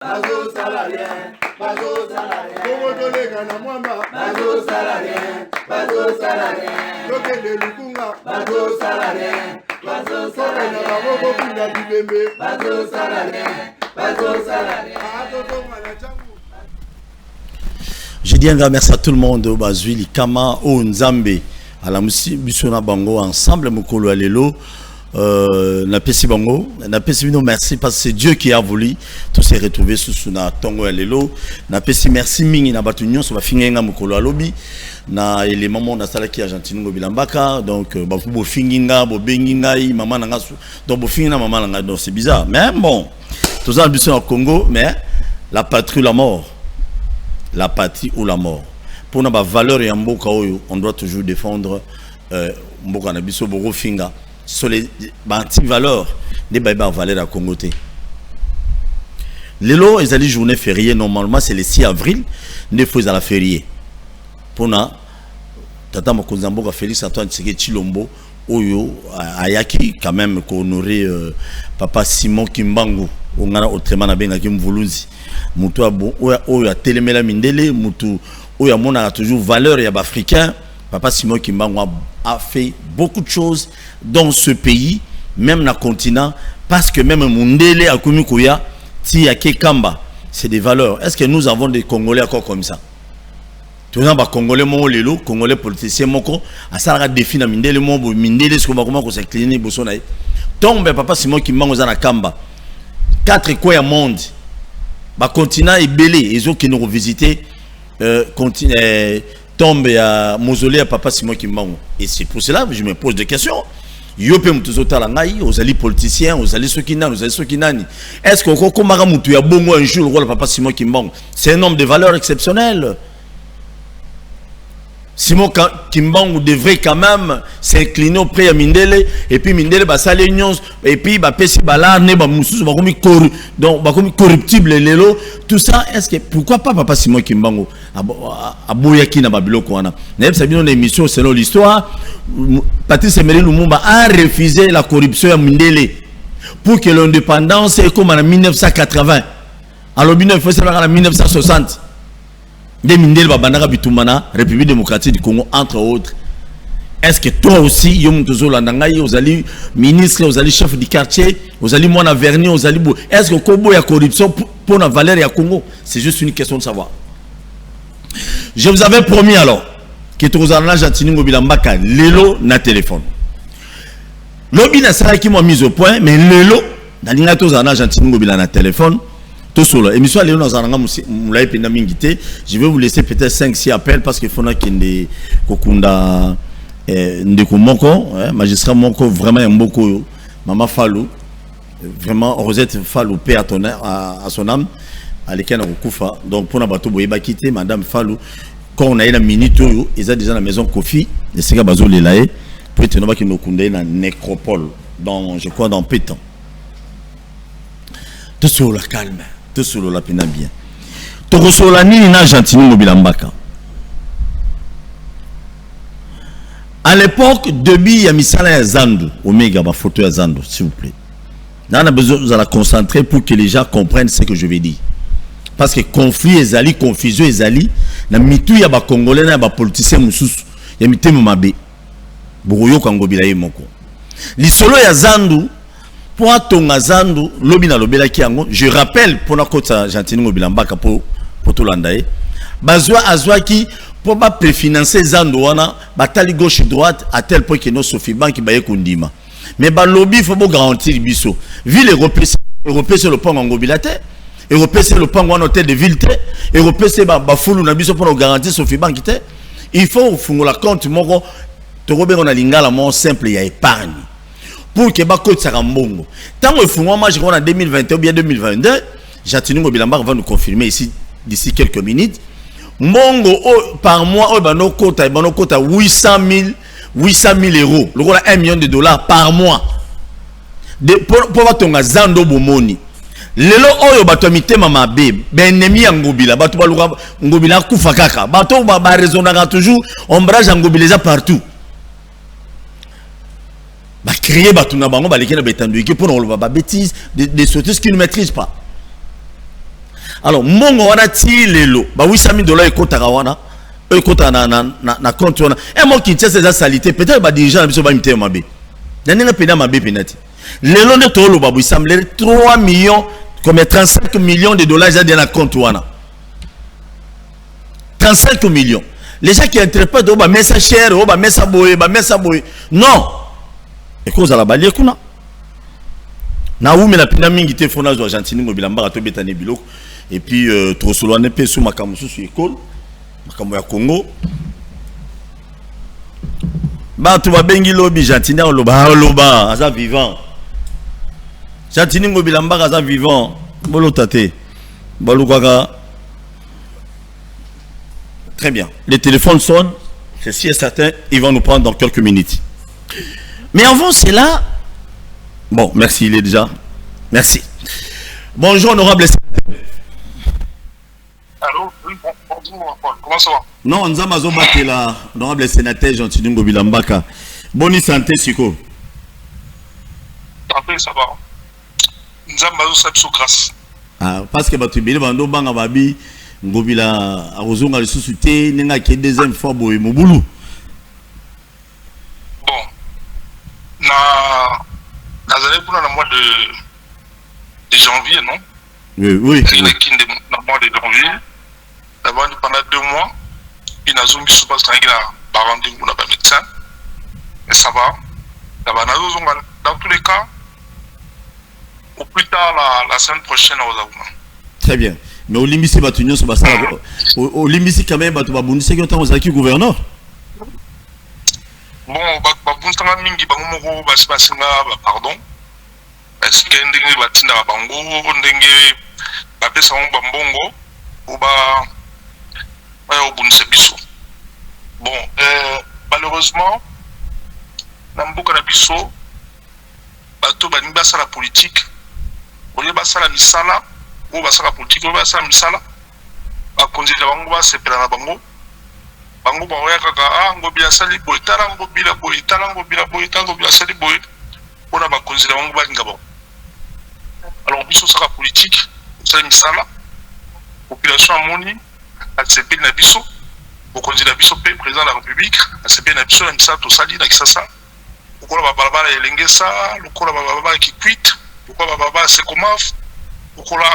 Bazo salarien, bazo salarien. Bongo tolega na mwamba. Bazo salarien, bazo salarien. Lokende lukunga. Bazo salarien, bazo salarien. Na baboko kunda bibembe. Bazo salarien, bazo salarien. Je dis un grand merci à tout le monde au Bazui, Kama, au Nzambe, à la Bissona Bango, ensemble, Mokolo Alelo. Napesi Bango, Napesi Bino, merci parce que c'est Dieu qui a voulu tous se retrouver sous Suna Tongo Alelo. Napesi merci Mingi na Batunion, sur la Fingenga Mokolo Alobi, na élément mon sala qui Argentine Bilambaka, donc Bafubo Finginga, Bobenginga, Maman Nangasu, donc Bofingina Maman Nanga, donc c'est bizarre, mais bon, tout ça le au Congo, mais la patrie ou la mort, la patrie ou la mort. Pour nos valeurs et Mboka Oyo, on doit toujours défendre Mboka Nabiso Boro Finga. Sur les anti-valeurs, les baïbas valeurs à Congoté. Les lots, ils allaient journée fériée, normalement, c'est le 6 avril, ne faut à la fériée. Pour nous, Tata Mokozambo, Félix Antoine Tsege Chilombo, Oyo, Ayaki, quand même, qu'on aurait Papa Simon Kimbangu, on a autrement à Benga Kim Voulouzi, Moutou Oyo, Télémela Mindele, Moutou Oyo, on a toujours valeur et africain. Papa Simon Kimbangu a fait beaucoup de choses dans ce pays, même dans le continent, parce que même Mundele, Akumikuya, Tiyake Kamba, c'est des valeurs. Est-ce que nous avons des Congolais encore comme ça? Tout le monde Congolais, mon Lelo, Congolais politiciens, Moko, à ça, défi na Mindele, mon Mindele, ce qu'on va comment qu'on s'incline, Bosonaï. Tombe Papa Simon Kimbangu Zana Kamba. 4 quoi à monde. Bah, continent est belé, ils ont qui nous revisité, continent. Tombe à mausolée à Papa Simon Kimbangu. Et c'est pour cela que je me pose des questions. Yopé Mutuzota Langai, aux alliés politiciens, aux alliés Sokinani, aux alliés Sokinani. Est-ce qu'on Komara Mutu a bon un jour le rôle de Papa Simon Kimbangu? C'est un homme de valeur exceptionnelle. Simon Kimbangu devrait quand même s'incliner auprès de Mindele, et puis Mindele va saler union, et puis va pécher balarne, va moussous, va comme corruptible lelo. Tout ça, est-ce que pourquoi pas Papa Simon Kimbangu à Boyaki na Babiloko wana? N'est-ce pas bien une émission selon l'histoire, Patrice Emery Lumumba a refusé la corruption à Mindele pour que l'indépendance est comme en 1980. Alors 1960. Des Mindele Babandaka Bitumana, République démocratique du Congo, entre autres. Est-ce que toi aussi, Yom Tozo Landangaï, vous allez ministre, vous allez chef du quartier, vous allez Mona Vernier, vous allez. Est-ce que Kobo y a corruption pour la valeur et à Congo? C'est juste une question de savoir. Je vous avais promis alors que tu vous en as gentiment Mobilambaka, Lelo na téléphone. L'obi na sera qui m'a mis au point, mais Lelo, dans l'ingénieur en a gentiment Mobilambaka na téléphone. Tout solo. Émission Léon Nazaranga Moulaye Pendamingité. Je vais vous laisser peut-être 5-6 appels parce qu'il faut qu'il y ait Kokunda Ndeko Moko, magistrat Moko, vraiment un beaucoup, Maman Fallou, vraiment Rosette Fallou, paix à son âme, à l'école Koufa. Donc pour Nabato Boyeba quitter, Madame Fallou, quand on a eu la minute, ils ont déjà la maison Kofi, et c'est Gabazo Lelaé, pour être nommé qu'il nous condamne dans la nécropole, je crois dans Pétan. Tout sur la calme. Tout sur la pena bien. Tout sur la nini na gentiment Mobilambaka. À l'époque, Debi Yamisala ya Zandu, Omega, ma photo ya Zandu, s'il vous plaît. On a besoin de la concentrer pour que les gens comprennent ce que je vais dire. Parce que conflit ezali, confusion ezali, na mitu ya ba Congolais na ba politiciens mususu, ya mitemo mabe. Boroyo kangobila ye moko. Lisolo ya Zandu. Pour Tonga Zandu, lobby na lobela kiango, je rappelle pour la côte Argentine Mobilambaka pour tout l'andaye. Bazwa azwaki pour pas préfinancer Zandu wana, batali gauche droite à tel point que nos Sofiban qui baye kundima. Mais ba lobby faut garantir biso. Ville européen sur le pont en Ngobilate, européen sur le pont en hôtel de ville, européen c'est ba foulu na biso pour garantir Sofiban qui te. Il faut fungo la compte moko to robé on a lingala mon simple ya épargne. Pour que Bako Tsarambongo. Tant que font moi je en 2021 ou bien 2022, Jatini Mobilamba va nous confirmer ici d'ici quelques minutes. Mongo par mois au bano kota 800 000 euros. Le rôle 1 million de dollars par mois. Pour va Zando Bomoni. Lelo oyo bato mitema mabe benemi ya ngobila bato baluka ngobila kufa kaka bato ba raisonnera toujours ombrage ngobileza partout. Bah créer bah tout n'importe quoi bah les gens bah étendu que pour nous bah bêtises des sottises qu'ils ne maîtrisent pas. Alors mongo wana ti lelo ba $800 ekota kawana ekota na compte wana et moi qui tient ces salité peut-être ba dirigeant biso ba mité mabe nani pena mabe penati lelo ne to lo ba $800 3 millions comme 35 millions de dollars dans la compte wana 35 millions. Les gens qui interprètent oh bah mais ça cher oh bah mais ça boye non et cause à la balie kuna na où mais la pena mingi te fona zo Argentine ngo bilamba to betane biloko et puis trop solo ne pe sous makambo sous école makambo ya Congo ba to ba bengi lobi Argentine loba aza vivant Argentine ngo bilamba aza vivant bolo tate bolo kwaka. Très bien. Les téléphones sonnent. C'est sûr et certain. Ils vont nous prendre dans quelques minutes. Mais avant cela... Bon, merci, il est déjà... Merci. Bonjour, honorable sénateur. Allô? Oui, bonjour, comment ça va? Non, nous avons battu là. Honorable sénateur Jean-Tidungo Bilambaka. Bonne santé, Siko. Santé, ça va. Nous avons battu grâce. Ah, parce que tu es bando banga babi ngobila arozonga lisusu te nenga ke deuxième fois boye mobulu. Bon. Nazalé pour le mois de janvier, non? Oui. Il est qui dans le mois de janvier. D'abord, pendant 2 mois, il y a une zone qui se passe par rendez-vous dans le médecin. Et ça va. Dans tous les cas, au plus tard, la semaine prochaine, on va. Très bien. Mais au limite, c'est battu sur Bassa. Au limite, quand même, tu vas bondir c'est que tu as qui gouverneur. Bon, Babuntanga mingi bango basinga pardon. Est-ce que ndenge batinda bango ndenge bapesa ngo bambongo ou au bonisa biso. Bon, malheureusement, na mboka na biso bato baningi basala politique. Oye basala misala ou basala politique ou basala misala bakonzela bango basepela na bango bango baoya kaka ngobi asali boy tala ngobi la boy tala ngobi la boy tala ngobi asali boy ona bakonzela bango balinga bango. Alors biso saka politique osala misala population amoni asepeli na biso bokonzela biso pe président de la République asepeli na biso na misala tosali na Kisasa lokola babalabala elengesa lokola babalabala kikwit lokola babalabala sekomaf lokola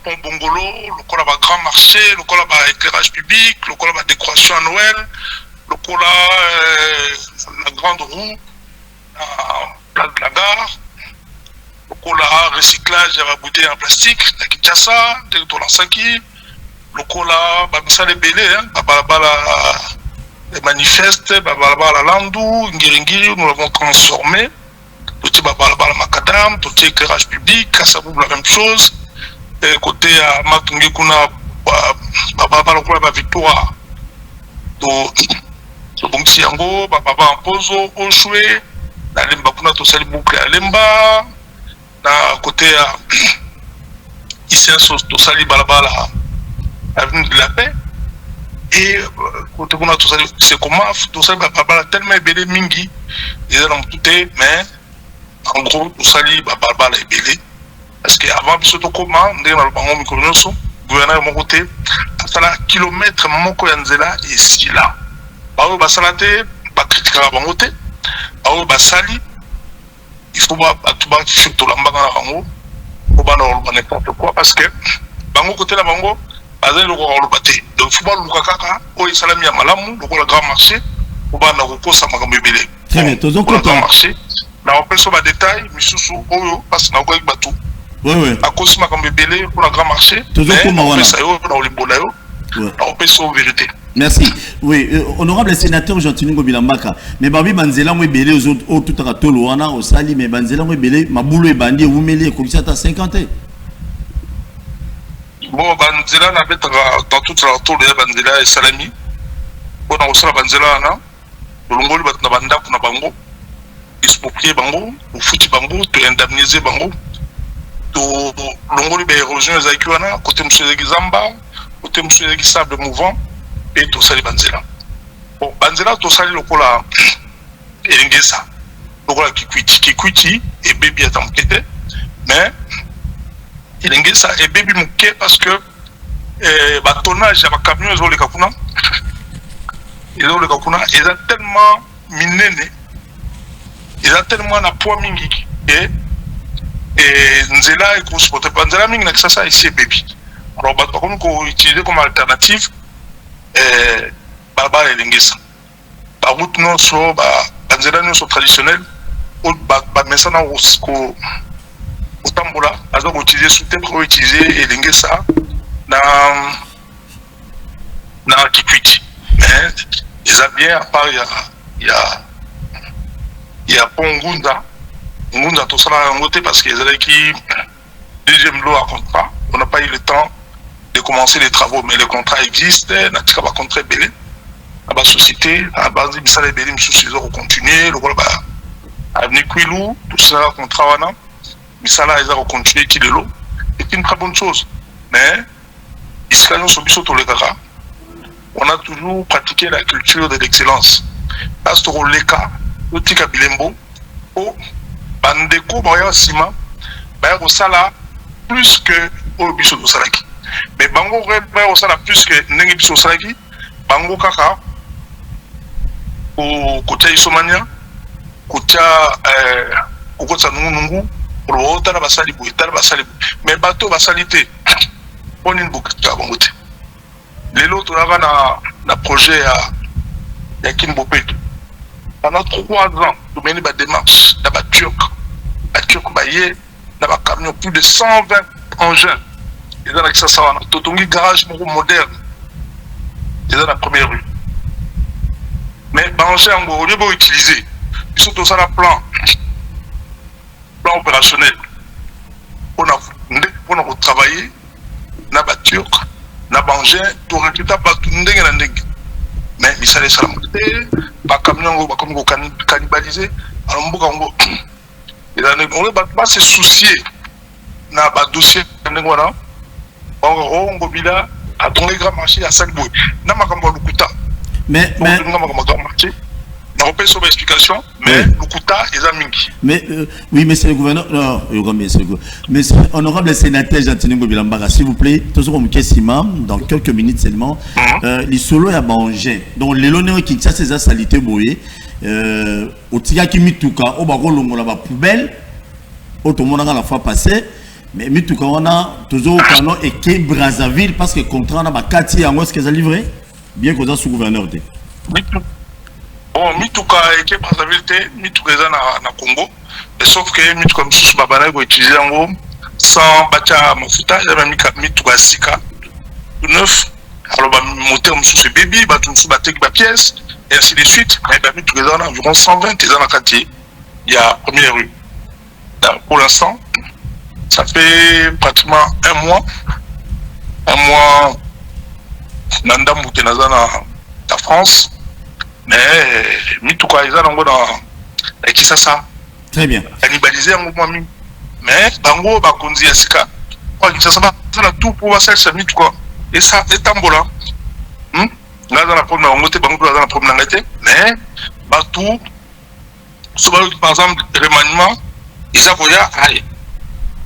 pont bongolo, le grand marché, le éclairage public, le décoration à Noël, le la grande roue, la place de la gare, le recyclage de la bouteille en plastique, la Kinshasa, de la Saki, le les belés, les manifestes, la Landou, Ngiringiri, nous l'avons transformé, le Macadam, tout éclairage public, Kassabou, la même chose. Côté à Matungi kuna ba victoire to bongsi yango ba imposo oshwe na lemba kuna to sali boucle à lemba na côté à ici to sali balabala avenue de la paix et côté kuna to sali c'est comment to sali balabala tellement belé mingi ils ont tout mais en gros to sali balabala belé. Parce qu'avant, nous avons commencé le gouverneur de mon côté, à la kilomètre, mon yanzela et si là. Bao basalate, ba critiquer à mon côté, bao basali, il faut pas tout bas tout l'ambanga na bango, faut pas n'importe quoi parce que bango côté la bango, bazali le roi le baté. Donc faut pas le kaka, o salami ya malamu, le grand marché, faut pas na reposa makambo ebele. Très bien, tous le grand marché. Na opé sur ba détail, misusu oyo parce na ko batou. Oui. À cause de ma belé pour le grand marché. Toujours comme on vérité. Merci. Oui, honorable sénateur Jean-Tidungo Bilambaka. Mais Babi Banzela m'a belé aux autres tout à tolo wana au sali mais Banzela m'a belé ma boulot et bandi vous mêlez comme ça à 50 ans. Bon Banzela n'a pas dans toute la tour de Banzela et Salami. Bon on sera Banzela na. Longoli batna banda kuna bango. Exproprier bango, ou fouti bango, te indemniser bango. Longoli érosion les aïkuana côté monsieur Zamba côté monsieur Sable mouvant et tout ça les banzela bon banzela tout ça le kola elengesa lokola kikwiti et bébé à tempête mais elenge ça et baby muke parce que tonnage ya camion zo le kakuna ils ont le kakuna ils ont tellement minene ils ont tellement na poids mingi et nzela et qu'on supporte pas nzela mingi na ça ici baby alors par contre qu'on utiliser comme alternative baba elenge ça ba route non so ba nzela non so traditionnel ou ba mesa na ko utambola azo utiliser soutien pour utiliser elenge ça na Kikwiti mais ils ont bien à part il y a Ngunda tout ça là en côté parce qu'ils avaient qui deuxième lot à contrat on n'a pas eu le temps de commencer les travaux mais le contrat existe n'a pas contrat belé à la société à base de ça les belé ils ont continué le voilà avenue Kwilu tout ça contrat wana mais ça là ils ont continué qui de l'eau c'est une très bonne chose mais ici on a toujours pratiqué la culture de l'excellence parce que le cas le tika bilembo au bandeko baya sima baya sala plus que au biso do salaki mais bango baya sala plus que ndenge biso salaki bango kaka au côté isomania côté kokotsa nungu pour otala basali bu itala basali mais bato basalite on une boucle bango te lelo to na projet ya Kinbopé pendant 3 ans nous menons des démarches dans la Turc baillé dans la camion plus de 120 engins et dans l'accès ça on totongi garage moderne et dans la première rue mais engins on va utiliser surtout ça la plan opérationnel on a travaillé na ba Turc na engin to recruter pas tout ndenge na ndenge mais misale salam ba camion ba comme cannibaliser alors mboka ngo on va se soucier na ba dossier ndenge wana on ngobila a ton grand marché à 5 bout na makambo lukuta mais makambo marché on peut sauver explication mais lukuta eza mingi mais oui monsieur le gouverneur non mais honorable sénateur Jean-Tini Ngobila s'il vous plaît tous comme Kessima dans quelques minutes seulement les solo ya bangé donc les loners qui ça c'est salité boyé au tia qui mituka au bakolongola ba poubelle automona la fois passée mais mituka on a toujours canon et que Brazzaville parce que contrat na ba kati yango est-ce que ça livré bien que ça sous gouverneur de bon mituka eke Brazzaville mituka eza na Congo et sauf que mituka misusu babana ko utiliser yango sans bacha mafuta ya mituka sika neuf alors ba moteur misusu baby ba tout ba tek ba pièce et ainsi de suite mais ba mituka eza na environ 120 eza na quartier il y a première rue pour l'instant ça fait pratiquement un mois nandambu te nazana la France mais mituka eza nango na Kisasa très bien cannibaliser yango mwami mais bango bakonzi ya sika kwa Kisasa ba na tout pour passer mituka et ça etambola ngaza na problème bango te bango na problème ngate mais batou so par exemple remaniement isa koya ai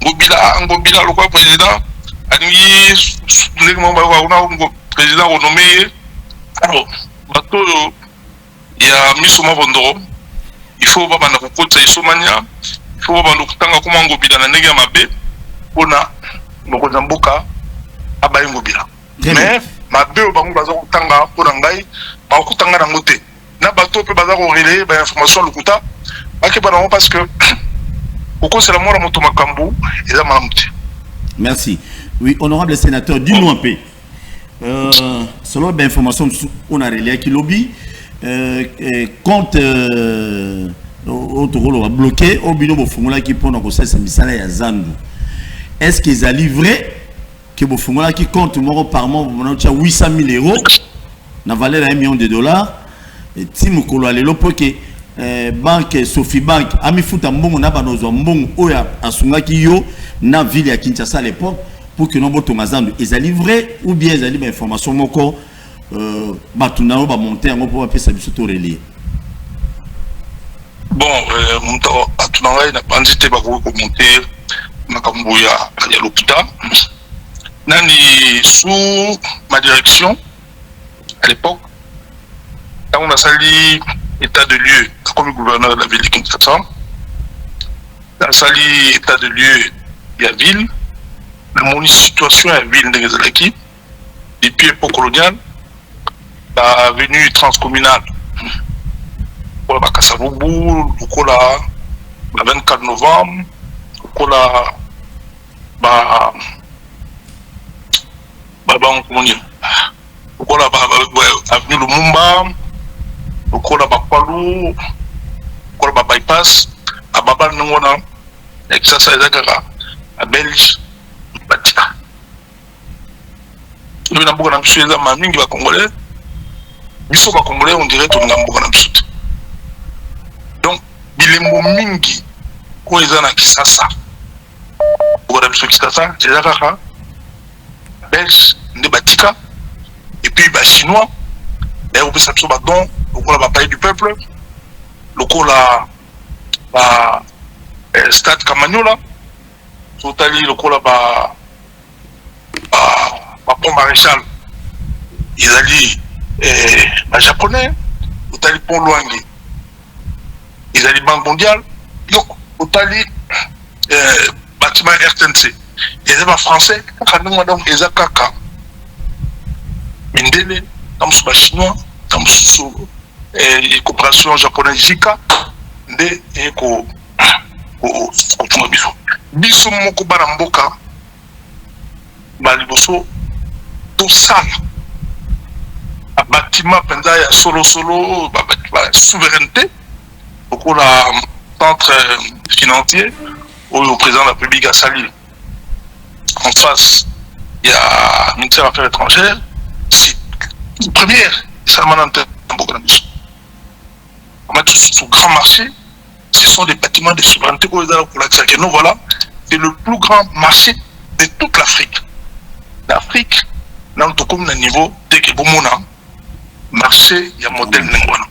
ngobila le président alingi ndenge mo ba ko président renommé alors bato il y a misoma vondoro il faut pas bana kokotsa isomania il faut pas bana kutanga kuma ngobila na ndenge ya mabe pona mokonza mboka abaye ngobila mais mabe bango baza kutanga pona ngai ba kutanga na ngote na bato pe baza ko relayer ba information lukuta bake bana parce que pourquoi c'est la mort à moto makambu et la malamute. Merci. Oui, honorable sénateur, dis-nous un peu. Selon l'information on a relayé qui lobby compte autour bloqué au bino formula qui pour nous ça misala ya Zandu. Est-ce qu'ils a livré que vous formula qui compte par mois vous 800 000 euros na valeur $1 million et Tim Kolo alelo pour que banque Sophie Bank ami futa mbongo na banozo mbongo oya asungaki yo na ville ya Kinshasa à l'époque pour que nombo Zandu ils a livré ou bien ils a livré information moko batunao ba monter en pour appeler ça biso to relier bon monto atunanga na bandité ba ko monter makambo ya lokuta nani sous ma direction à l'époque on a sali état de lieu comme gouverneur de la ville de Kinshasa. On a sali état de lieu de la ville, la situation à la ville de Ngezalaki depuis l'époque coloniale, la venue transcommunale pour la Kassaboubou, le 24 novembre, avenue Lumumba, le Bakwalu, le bypass, à Babal Nangona, et ça, à Belge, Batika. Nous avons beaucoup de choses à Maming, Congolais. Nous sommes Congolais, on dirait que nous avons beaucoup de choses. Donc, Bilembo Mingi, quand ils ont acquis ça, beaucoup de choses qui sont ça, c'est ça, Belge, de Batika, et puis les Chinois, et on peut s'absorber dans le pays du peuple, le stade Kamagnola, Totali, le pont maréchal, ils allaient les japonais, Totali pont Luangi, ils allaient Banque mondiale, donc Totali bâtiment RTNC, ils allaient français, Madame Ezakaka, Mindele, dans le chinois, dans la coopération japonaise JICA, et ko biso moko bana mboka baliboso to sala a bâtiment penza ya solo souveraineté pour la centre financier au président de la République à Sali en face il y a ministère des Affaires étrangères c'est une première ça m'a entendu on a tous sous grand marché. Ce sont des bâtiments de souveraineté pour l'accès. Nous voilà, c'est le plus grand marché de toute l'Afrique. L'Afrique, dans le niveau de Kebomona, marché, il y a un modèle Nengwana.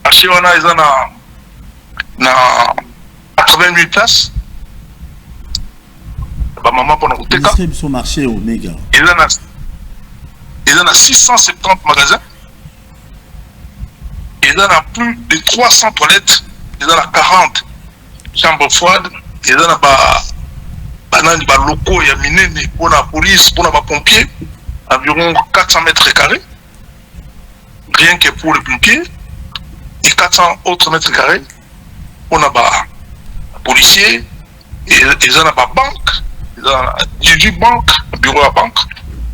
Marché, on a 80 000 places. Maman pour nous sur marché Omega. Ils en a 670 magasins. Ils en a plus de 300 toilettes. Ils en a 40 chambres froides, ils en a des locaux, il y a minés pour la police, pour les pompiers, environ 400 mètres carrés, rien que pour les pompiers, et 400 autres mètres carrés pour les policiers, et ils en a pas banque, ils en a 18 banques, bureau à banque.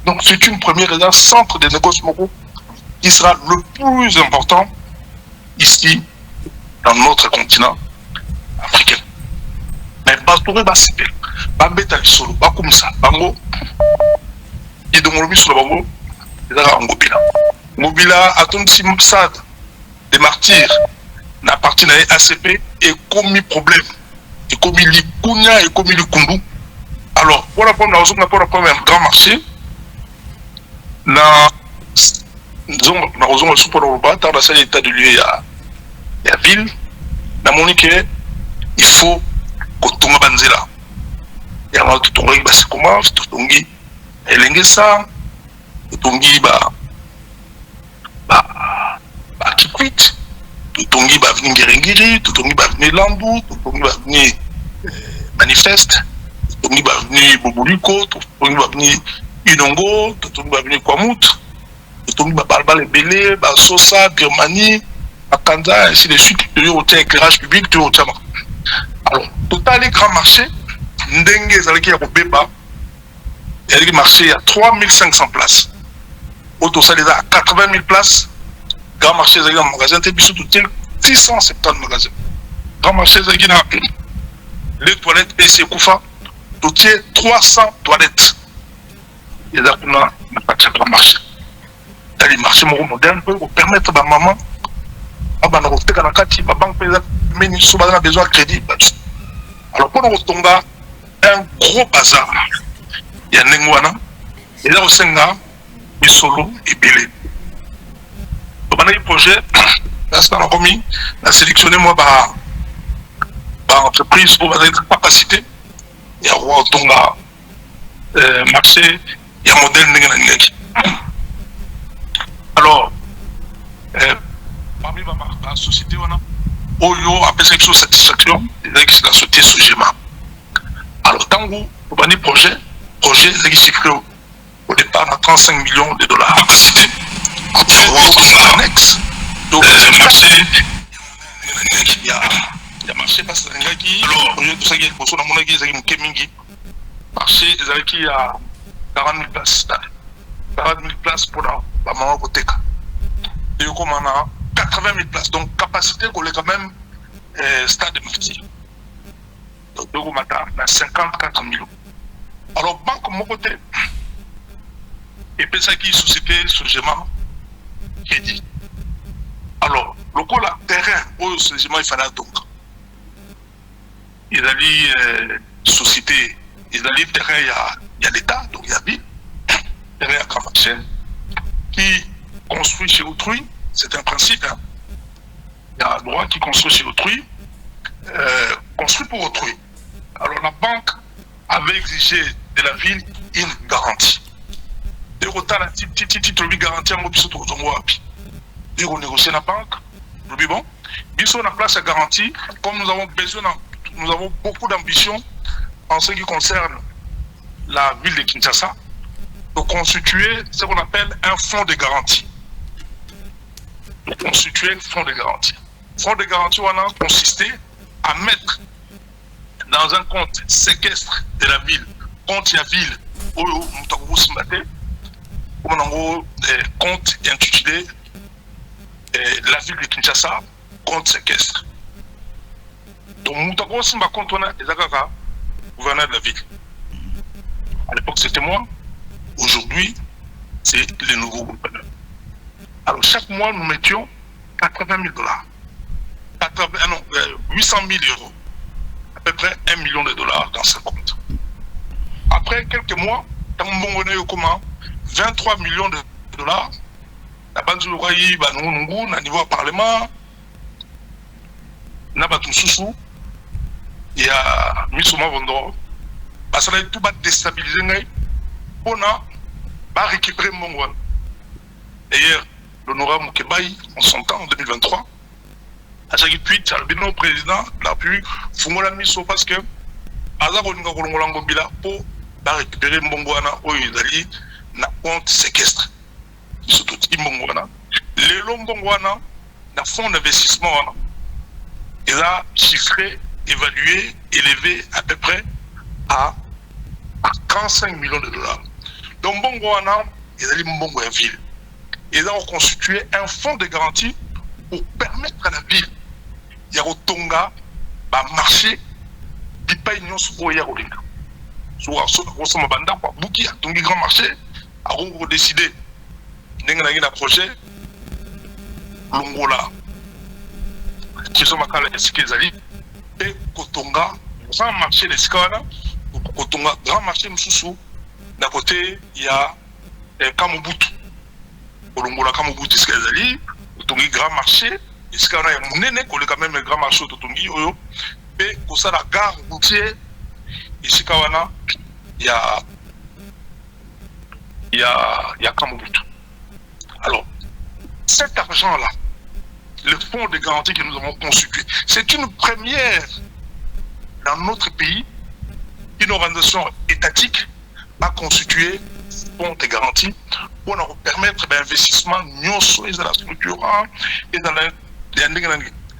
Donc c'est une première résidence, centre de négociations qui sera le plus important ici dans notre continent africain. Mais Bastouré Bassipé, Babeta Solo, Bakoumsa, Bango, et de Molomi sur le Bango, et là, Ngobila. Ngobila a ton simsad des martyrs, n'a parti à ACP et commis problème, et commis l'Ikunya et commis l'Ikundu. Alors, pour la première raison, pour la première grand marché, nous avons un support au bas, dans la état de lieu, la ville, il faut que tout le monde soit là. Il y a tout le monde qui comment, tout le monde qui est l'engagement, tout le monde qui quitte, tout le monde qui va venir Ngirengiri, tout le monde qui va venir Landou, tout le monde qui va venir Manifeste, tout le monde qui va venir Bobuliko, tout le monde qui va venir Inongo, tout le monde qui va venir Kwamout, tout le monde qui va Balbal et Belé, Sosa, Birmanie, à Kanda, ainsi de suite, tu as un éclairage public, tu as un. Alors, total les grands marchés, Ndenge, Zaleki, Yabobeba, il y a un marché à 3500 places. Au total, il y a 80 000 places. Grand marché, Zaleki, un magasin, tu as 670 magasins. Grand marché, Zaleki, les toilettes, PC Koufa, tu as 300 toilettes. Il y a un grand marché. Il y a des marchés modernes pour permettre à ma maman. Alors, pour nous besoin de crédit. Alors, pour nous un gros bazar, il y a Nengwana, il y a Osenga, Bisolo et Bélé. Donc, on a un projet, là, on a sélectionné moi par entreprise pour avoir des capacités ya roi tonga marché ya modèle ndenge na ndenge. Alors parmi la société wana oyo apesa biso satisfaction ezalaki c'est la société Sogema. Alors tango obani projet ezalaki chiffré au départ à 35 millions de dollars. Annexe donc marché il y a marché parce que alors projet tout ça qui est pour son amonaki ezalaki moke mingi. Marché ezalaki à 40 000 places. 40 000 places pour la maman Koteka. Et comme on a 80 000 places, donc capacité qu'on est quand même stade de Mufti. Donc on a 54 millions. Alors banque mon côté, et puis ça qui est société Sogema crédit. Alors le coup là terrain au Sogema il fallait donc. Il y a société, il y a terrain il y a l'État donc il y a ville. Derrière Kamachen, qui construit chez autrui, c'est un principe. Hein. Il y a un droit qui construit chez autrui, construit pour autrui. Alors la banque avait exigé de la ville une garantie. De retard, la petite garantie à Mobiso Tozongoapi. De renégocier la banque, le bon. Biso na place à garantie, comme nous avons besoin, nous avons beaucoup d'ambition en ce qui concerne la ville de Kinshasa. De constituer ce qu'on appelle un fonds de garantie. De constituer un fonds de garantie. Fonds de garantie, on a consisté à mettre dans un compte séquestre de la ville, compte la ville, où nous avons compte intitulé la ville de Kinshasa, compte séquestre. Donc nous avons aussi un compte gouverneur de la ville. À l'époque, c'était moi. Aujourd'hui, c'est les nouveaux gouverneurs. Alors, chaque mois, nous mettions 80 000 dollars. 800 000 euros. À peu près 1 million de dollars dans ce compte. Après quelques mois, dans mon eu comment 23 millions de dollars. La banque du Royaume, nous, au niveau du Parlement, nous avons tout il y a mis sur ma vendeur. Parce que tout va déstabiliser. On a récupéré mon roi. D'ailleurs, l'honorable Moukebaï, en son temps, en 2023, à chaque puis, le président de la République, Fungola Miso, parce que, pour récupérer mon roi, il na compte séquestre. Surtout, il m'a les Lombongwana, na fonds d'investissement, il a chiffré, évalué, élevé à peu près à 45 millions de dollars. Donc, Bongwana, ils allaient Mbongo en ville. Ils ont constitué un fonds de garantie pour permettre à la ville, il y a au Tonga, de marcher, de ne pas y avoir de soit sur ma bande, Bouki, à Tongi grand marché, à décider d'un projet, Longola, qui sont ma cale et et Kotonga, sans marché les Skana, Kotonga, grand marché Moussou. D'un côté, il y a Kamobutu. Au Longola Kamobutu, c'est Tongi, grand marché. Et ce qu'il y a un néné, qui est quand même un grand marché au Tongi. Et pour ça, la gare routière, ici, il y a Kamobutu. Alors, cet argent-là, le fonds de garantie que nous avons constitué, c'est une première dans notre pays, une organisation étatique a constitué un fonds de garantie pour nous permettre d'investissement dans la structure et dans la.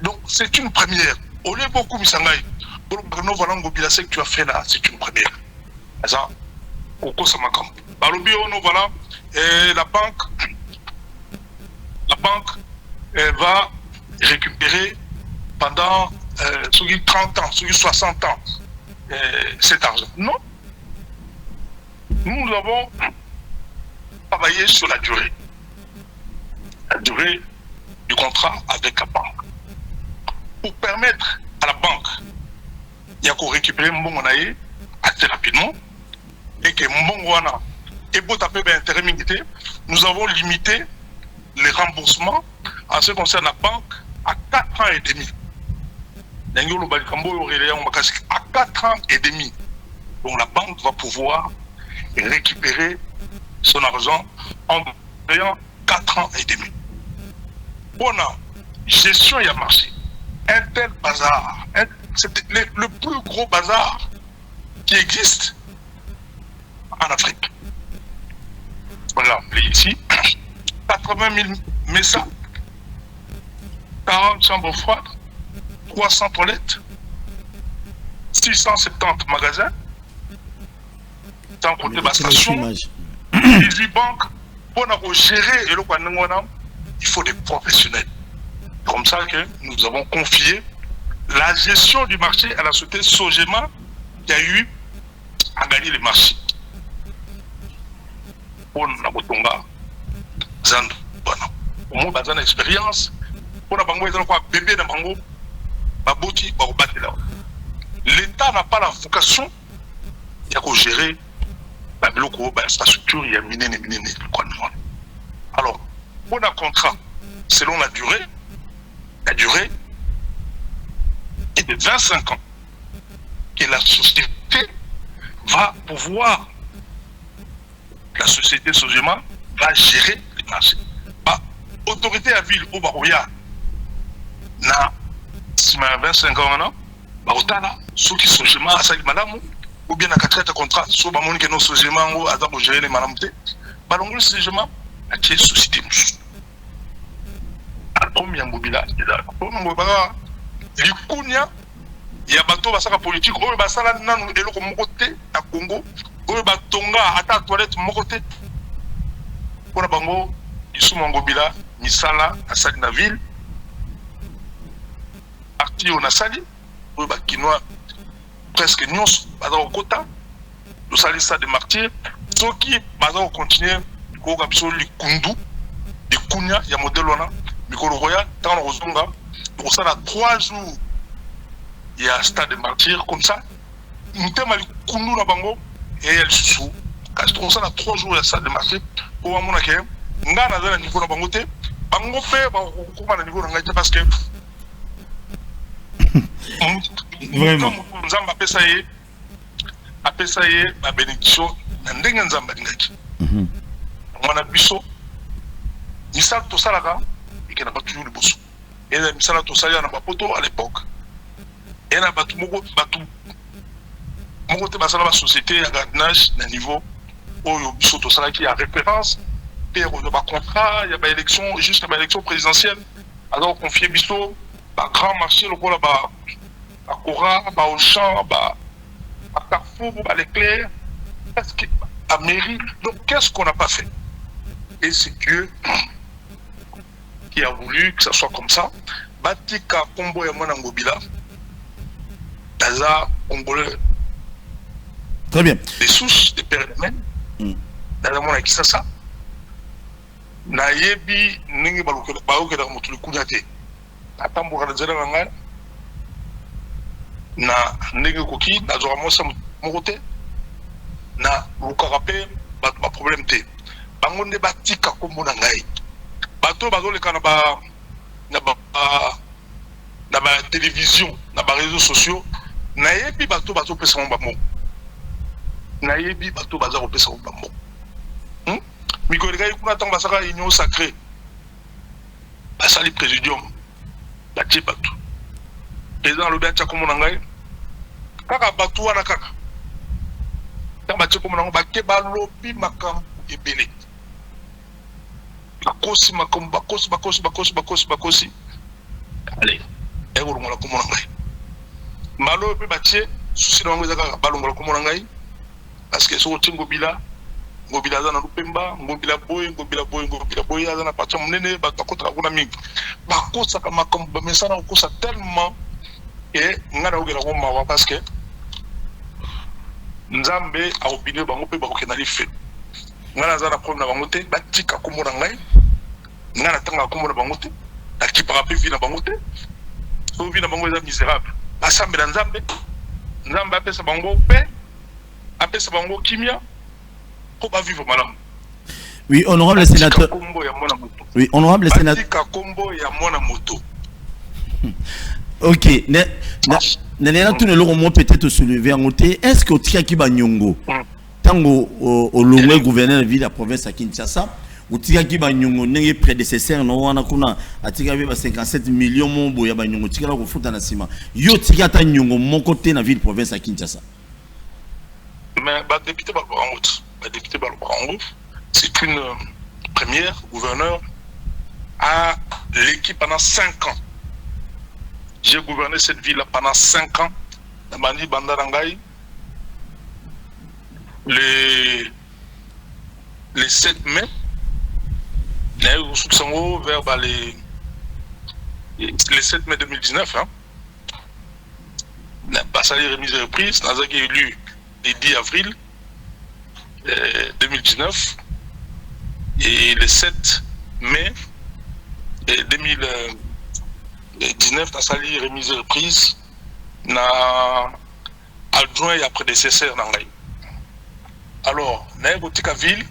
Donc, c'est une première. Au lieu beaucoup, Missangaï, pour nous voilà ce que tu as fait là, c'est une première. Ça, au cours de ma camp. Voilà, la banque va récupérer pendant 30 ans, 60 ans cet argent. Non. Nous avons travaillé sur la durée du contrat avec la banque. Pour permettre à la banque, il y a qu'on récupérer Mbongonaye assez rapidement et que Mbongoana et pour taper l'intérêt militaire, nous avons limité les remboursements en ce qui concerne la banque à 4 ans et demi. À 4 ans et demi. Donc la banque va pouvoir récupérer son argent en ayant 4 ans et demi. On a gestion et marché. Un tel bazar, c'est le plus gros bazar qui existe en Afrique. Voilà, ici, 80 000 messages, 40 chambres froides, 300 toilettes, 670 magasins, sans compter la station, 18 banques. Pour gérer et il faut des professionnels. C'est comme ça que nous avons confié la gestion du marché à la société Sogema qui a eu à gagner les marchés. Pour Nabotonga, Zando, pour moi, j'ai une expérience. Pour la bébé dans Bango, Baboti, Barobatela. L'État n'a pas la vocation de gérer la infrastructure, il y a miné. Alors, pour un contrat, selon la durée est de 25 ans. Et la société va pouvoir, la société Sogema va gérer les marchés. Autorité à ville au Baroya, na, si 25 ans, Barotana, ceux qui sont Sogema, à Sali Madame, ou bien à 4 contrats, soit Bamon qui nous Sogema, ou à gérer les Madame, Balongo Sogema, à qui est société. Premier mobile, Likunya, il y a bateau basaka politique, ou basala nanu eloko mokote à Congo, ou batonga ata toilette mokote. Pour la bango, ils sont mangobila, misala, à Sali na ville, parti on a sali, ou bakinois presque nyons, bazao kota, nous sali ça de martyrs, ceux qui bazao continuer, ou kapso likundu, likunya, il y a modèle wana. Mikolo Roya, dans le Rosonga, pour ça, 3 jours, il y a un stade de martyrs comme ça. Nous avons dit Kundu na Bango et elle sous. Pour ça, 3 jours, il y a un stade de martyrs. Pour moi, on a un niveau de Bango. Bango fait, on a un niveau de Bango parce que. Vraiment. Nous avons appelé ça y est, la bénédiction, nous avons dit. On a biso, misal tout ça là-bas. Et n'a pas toujours le boss. Et la misala to sali na bapoto à l'époque. Et na batu moko te basala ba société à gardiennage na niveau au biso to sala qui a référence et on a contrat, il y a ba élection juste ba élection présidentielle. Alors confier biso ba grand marché le ko là ba Cora, ba Auchan, ba Carrefour, ba Leclerc, parce que à mairie. Donc qu'est-ce qu'on n'a pas fait? Et c'est Dieu qui a voulu que ça soit comme ça. Batika Kombo et Monangobila, Daza Congolais. Très bien. Les souches des pères-mères, Daza Mona Kisasa, Nayebi, Ningi Baoke da Motu Kudate, Atambo Radzelanga, na Ningi Koki, na Zoramosa Morote, na Lukarape, ba problème te. Bangonde Batika Kombo Nangai. Bateau le canaba na télévision, na réseaux sociaux, na yebi bateau pesa mon bamo. Na yebi bateau bazar pesa mon bamo. Miko les gars kuna tang basaka union sacrée. Basali présidium. La tie bateau. Président le biacha comme ngai. Kaka bateau wana kaka. Tang bateau comme ngai ba ke ba lobi makam ebele. Bakosi makom bakosi. Allez, et vous l'avez comme on a dit. Malo peut bâtir, souci de l'anglais à balongo comme on a dit. Parce que sur le Ngobila dans le Pemba, Ngobila boy, dans la partie monnaie, contre la Gonami. Bakosi ça comme mais ça n'a pas tellement et n'a aucun moment parce que Nzambe a opinion bango pe ba okenali fait. Ngana za na problème na bango te batika komona ngai ngana tanga komona bango te akipara pe vi na bango te so vi na bango eza misérable basambe na nzambe apesa bango pe apesa bango kimia ko ba vivre malamu. Oui, honorable sénateur. Oui, honorable sénateur. Batika kombo ya mwana moto. OK, Nana tout le long peut-être soulever en côté. Est-ce que Otika Kibanyongo, tango au long gouverneur de ville de la province à Kinshasa, Otika Kibanyongo n'est prédécesseur non on a kuna Atika Biba 57 millions mon boya Banyongo Tika la refuta na sima. Yo Tika Tanyongo mon côté na ville province à Kinshasa. Mais bah député Balbarango, c'est une première gouverneur à l'équipe pendant 5 ans. J'ai gouverné cette ville-là pendant 5 ans. Dans Bandi Bandarangaï, le 7 mai, vers les 7 mai 2019, Bassali remise de reprise, Nazaki élu le 10 avril 2019 et le 7 mai 2019, Nazaki remise de reprise, na adjoint et prédécesseur d'Angaï. Alors, na Botika ville,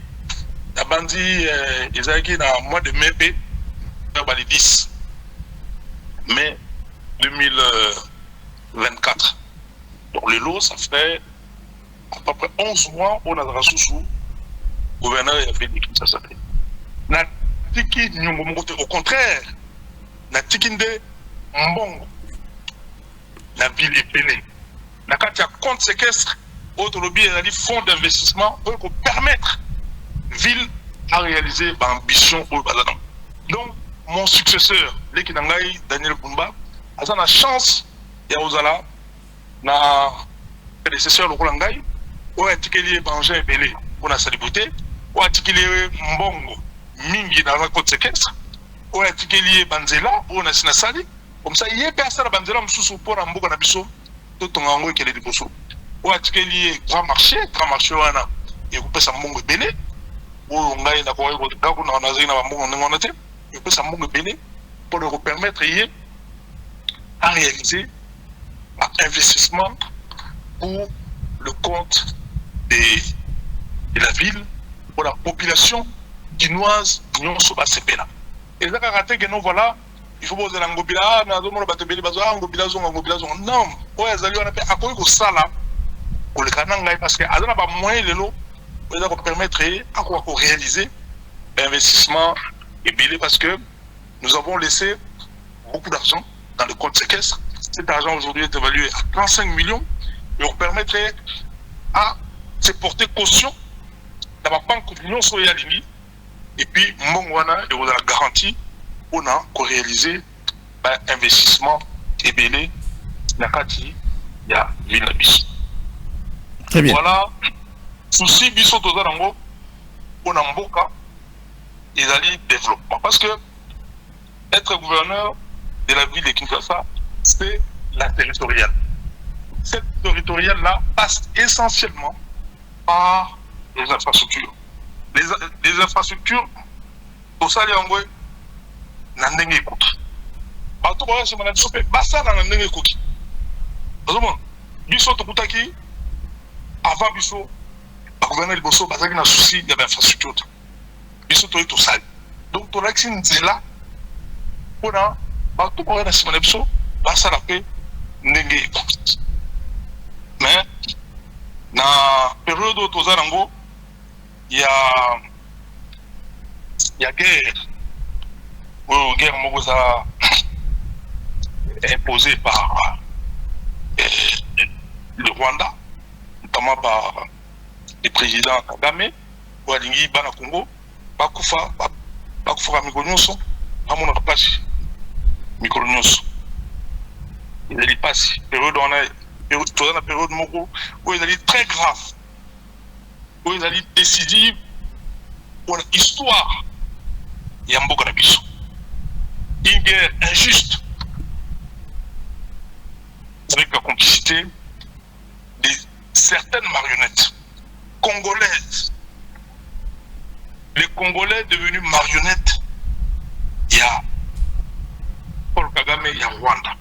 na bandi Izaki na mois de mai vers le 10 mai 2024. Donc le lot, ça fait à peu près 11 mois on a Rasusu, gouverneur et la ville qui s'appelle. Na tiki nyongomote, au contraire, na tikinde mbongo, la ville est pénée. Na quand il y a compte séquestre, autre lobby et des fonds d'investissement pour permettre ville à réaliser l'ambition au Bazan. Donc mon successeur, Lekinangai Daniel Bumba, a la chance Yaozala na prédécesseur Lokolangai, ou a tiqué Bangé Belé pour la salibouté, ou a tiqué Mbongo Mingi dans la côte séquestre, ou a tiqué Banzela pour la Sinasali, comme ça il y a personne à Banzela Moussou pour un bouc Nabiso, tout ton angle qui est de Bosso. Ou a tiqué grand marché wana, et vous passez un Mbongo Belé, ou on a une accord de Gabon en Azina Mbongo Nangonate, et vous passez un Mbongo Belé pour leur permettre à réaliser un investissement pour le compte de la ville, pour la population guinoise, Nyon Soba Sepela. Et là, quand nous voilà, il faut poser l'angobila, mais nous avons angobila, non, ouais, on a fait à quoi ça là, pour le canal, parce que à la bas moyen le lot, pour permettre à quoi réaliser l'investissement et billet, parce que nous avons laissé beaucoup d'argent dans le compte séquestre. Cet argent aujourd'hui est évalué à 35 millions et on permettrait à se porter caution dans la banque d'union Soyalini et puis Mongwana et on a la garantie on a réalisé un investissement et belé la Kati il y a Vinabis. Très bien. Voilà, souci biso tozarango on a mboka et d'aller développement parce que être gouverneur de la ville de Kinshasa, c'est la territoriale. Cette territoriale-là passe essentiellement par les infrastructures. Les infrastructures, pour ça, les Angoué, n'en est pas. Bato ba se mana sope basa na ndenge koki. Ozomon, biso to kutaki avant biso, ba gouverneur biso bazaki na souci de l'infrastructure. Biso to to sali. Donc to l'axi nzela pona bato ba na simana biso basa la paix ndenge. Mais na période où tozarango il y a guerre. Guerre Mogosa imposée par le Rwanda, notamment par le président Kagame, ou Alingi Bana Congo, Bakoufa Mikonyoso, Amon Rapachi, Mikonyoso. Il est passé, période où on a la période Mogo, où il est très grave, où il est décisif pour l'histoire. Il y a un beau grabisso. Une guerre injuste avec la complicité de certaines marionnettes congolaises. Les Congolais devenus marionnettes, il y a Paul Kagame, il y a Rwanda.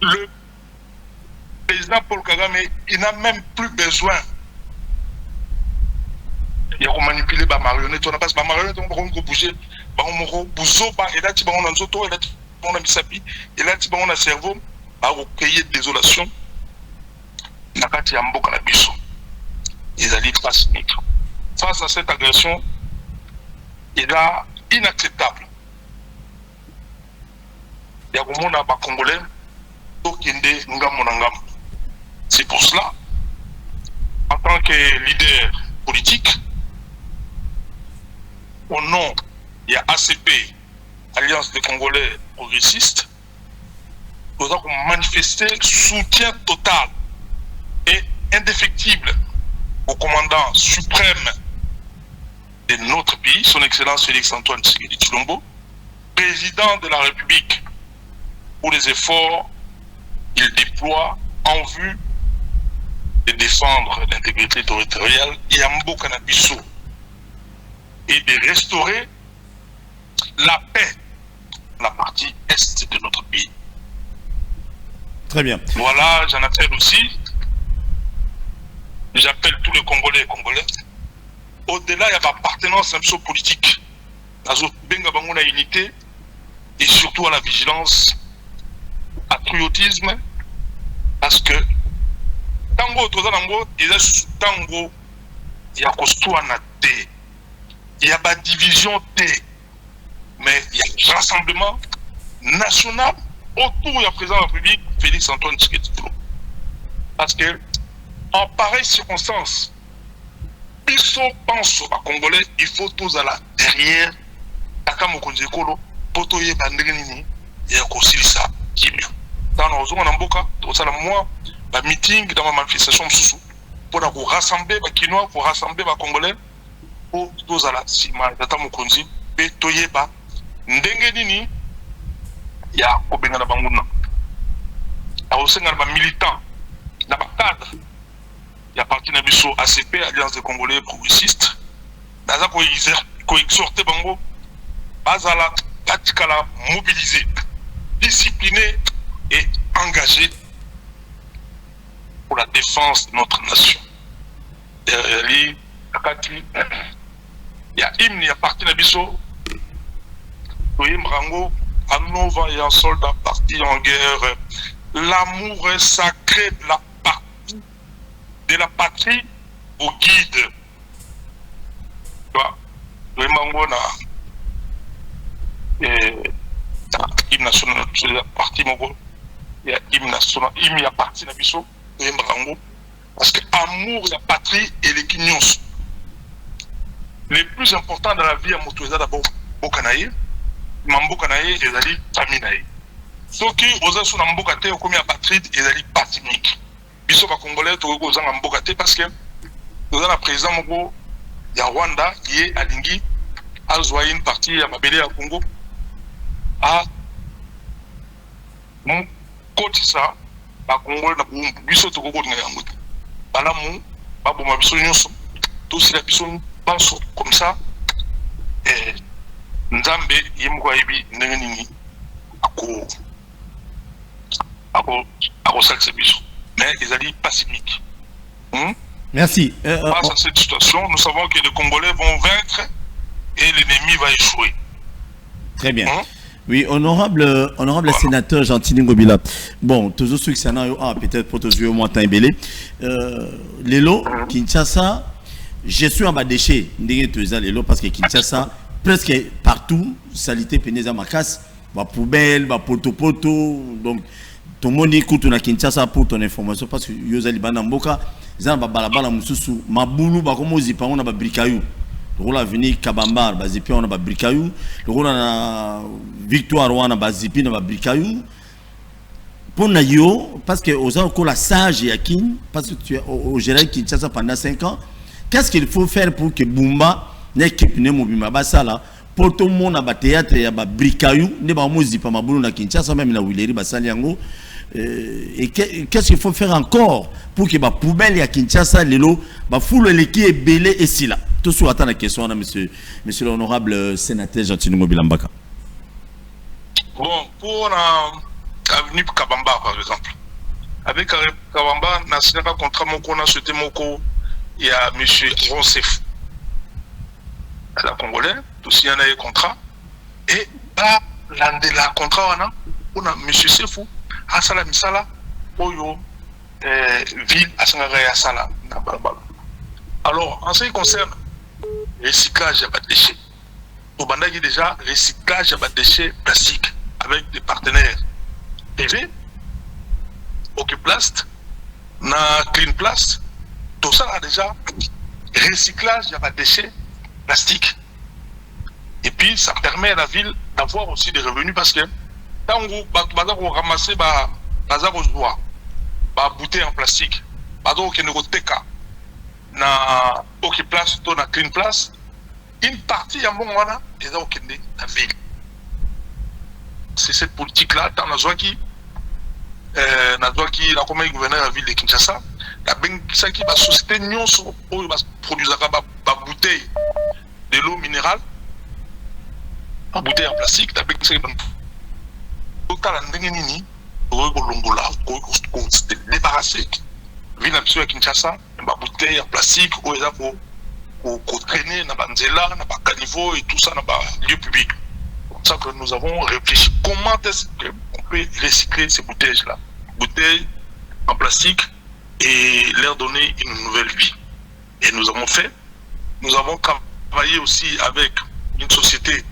Le président Paul Kagame, il n'a même plus besoin. Il y a manipuler les marionnettes, on a pas de marionnettes, on peut bouger, on peut bouger, et là, tu vas en zoto, et là, on a misapi et là tu on a cerveau à recueillir désolation nakati ya mboka na biso ils allaient face à cette agression il est inacceptable il y a beaucoup de Congolais qui ngam. C'est pour cela en tant que leader politique au nom il y a ACP Alliance des Congolais progressistes nous avons manifesté soutien total et indéfectible au commandant suprême de notre pays, son Excellence Félix-Antoine Tshisekedi Tshilombo, président de la République, pour les efforts qu'il déploie en vue de défendre l'intégrité territoriale et Mboka na biso et de restaurer la paix dans la partie est de notre pays. Très bien. Voilà, j'en appelle aussi. J'appelle tous les Congolais et Congolaises. Au-delà, il y a l'appartenance politique. À la unité et surtout à la vigilance, patriotisme, parce que tango tozanango eza tango ya kostuana te, il y a pas division te, mais il y a un rassemblement national autour du président de la République Félix-Antoine Tshisekedi. Parce que en pareille circonstance, Biso pense aux Congolais, il faut tous à la derrière Takamo Konjekolo, Potoye Bandrini, et à Kosilisa, qui est mieux. Dans nos zones en Mboka, dans moi, la meeting, dans ma manifestation, pour rassembler les Kinois, pour rassembler les Congolais, pour tous à la Sima, Takamo Konji, Potoye Ba, Ndengenini, il y a Kobenga na Banguna. Il y a aussi des militants, des cadres. Il y a parti de ACP, Alliance des Congolais progressistes. Dans la exhorté Bango, Bazala, Patikala, mobilisé, discipliné et engagé pour la défense de notre nation. Il y a hymne, il y a parti de Bisso, Mrango, à 9 ans, il y a un soldat parti en guerre. L'amour est sacré de la patrie au guide. Tu vois, le Mangona et hymne national, c'est la partie Mongo, il y a hymne national, il y a partie Nabiso, et Mrango, parce que amour de la patrie et les guignons. Le plus important dans la vie à Motoza d'abord, Bokanaï, Mambokanaï et Zali Taminaï. Ceux qui osent sur Mambokate au commis apatride et Zali patimique. Biso ba Congolais to ko zanga mbokate parce que nous avons président moko ya Rwanda qui est alingi azwa une partie ya mabele ya Congo a mon côté ça ba Congolais na biso to ko nga yango bala mu ba boma biso nyonso to sila biso banso comme ça et nzambe yemko yebi ndenge nini ako sakse biso. Mais ils allaient pacifiques. Merci. Face à cette situation, nous savons que les Congolais vont vaincre et l'ennemi va échouer. Très bien. Oui, honorable sénateur Gentini Ngobila. Bon, toujours ceux qui s'en ont peut-être pour tous au moins temps belé. Lelo, Kinshasa, je suis en bas déchet. Lelo parce que Kinshasa, presque partout, salité pénéza macasse, ma poubelle, ma poto, donc. Tout le monde écoute na Kinshasa pour ton information parce que Yozali Banamboka, Zan Babalabala Mususu, Maboulou, Bakomo Zipa, on a Brikayou. Le rôle à venir Kabamba, Bazipi, on a Brikayou. Le rôle à Victoire, on a Bazipi, on a Brikayou. Pour Nayo, parce que aux encore la sage et Akin, parce que tu es au général Kinshasa pendant 5 ans, qu'est-ce qu'il faut faire pour que Bumba n'équipe ne mobile Basala? Pour tout le monde, à théâtre, il y a Brikayou, ne ba Mozi, pas Maboulou na Kinshasa, même la Willeri, Basaliango. Et qu'est-ce qu'il faut faire encore pour que la poubelle à Kinshasa, Lelo, la foule l'équipe est belée et si là. Tout ce attend la question, monsieur l'honorable sénateur Gentini Mobilambaka. Bon, pour l'avenue Kabamba, par exemple, avec Kabamba, n'a pas contrat mon qu'on a souhaité mon co, il y a monsieur Ronsef, la Congolais, aussi il y en a un contrat, et pas landela contrat wana on a monsieur Sefou asala misala oyo ville asangaka ya sala na balabala. Alors en ce qui concerne recyclage de déchets, au bandagi déjà recyclage de déchets plastiques avec des partenaires privés, Okiplast, na Cleanplast, tout ça a déjà recyclage de déchets plastiques. Et puis ça permet à la ville d'avoir aussi des revenus parce que quand on ramasse des bouteilles en plastique, na Okiplast ou na Cleanplast, une partie de la ville. C'est cette politique-là, dans la zone qui la commune gouverneur de la ville de Kinshasa, la qui va société nous produire des bouteilles de l'eau minérale, en bouteille en plastique, la qui va débarrasser ville de Kinshasa, des bouteilles en plastique pour traîner dans les nzela, dans les caniveaux et tout ça dans les lieux publics. C'est ça que nous avons réfléchi. Comment est-ce qu'on peut recycler ces bouteilles-là, bouteilles en plastique, et leur donner une nouvelle vie. Et nous avons travaillé aussi avec une société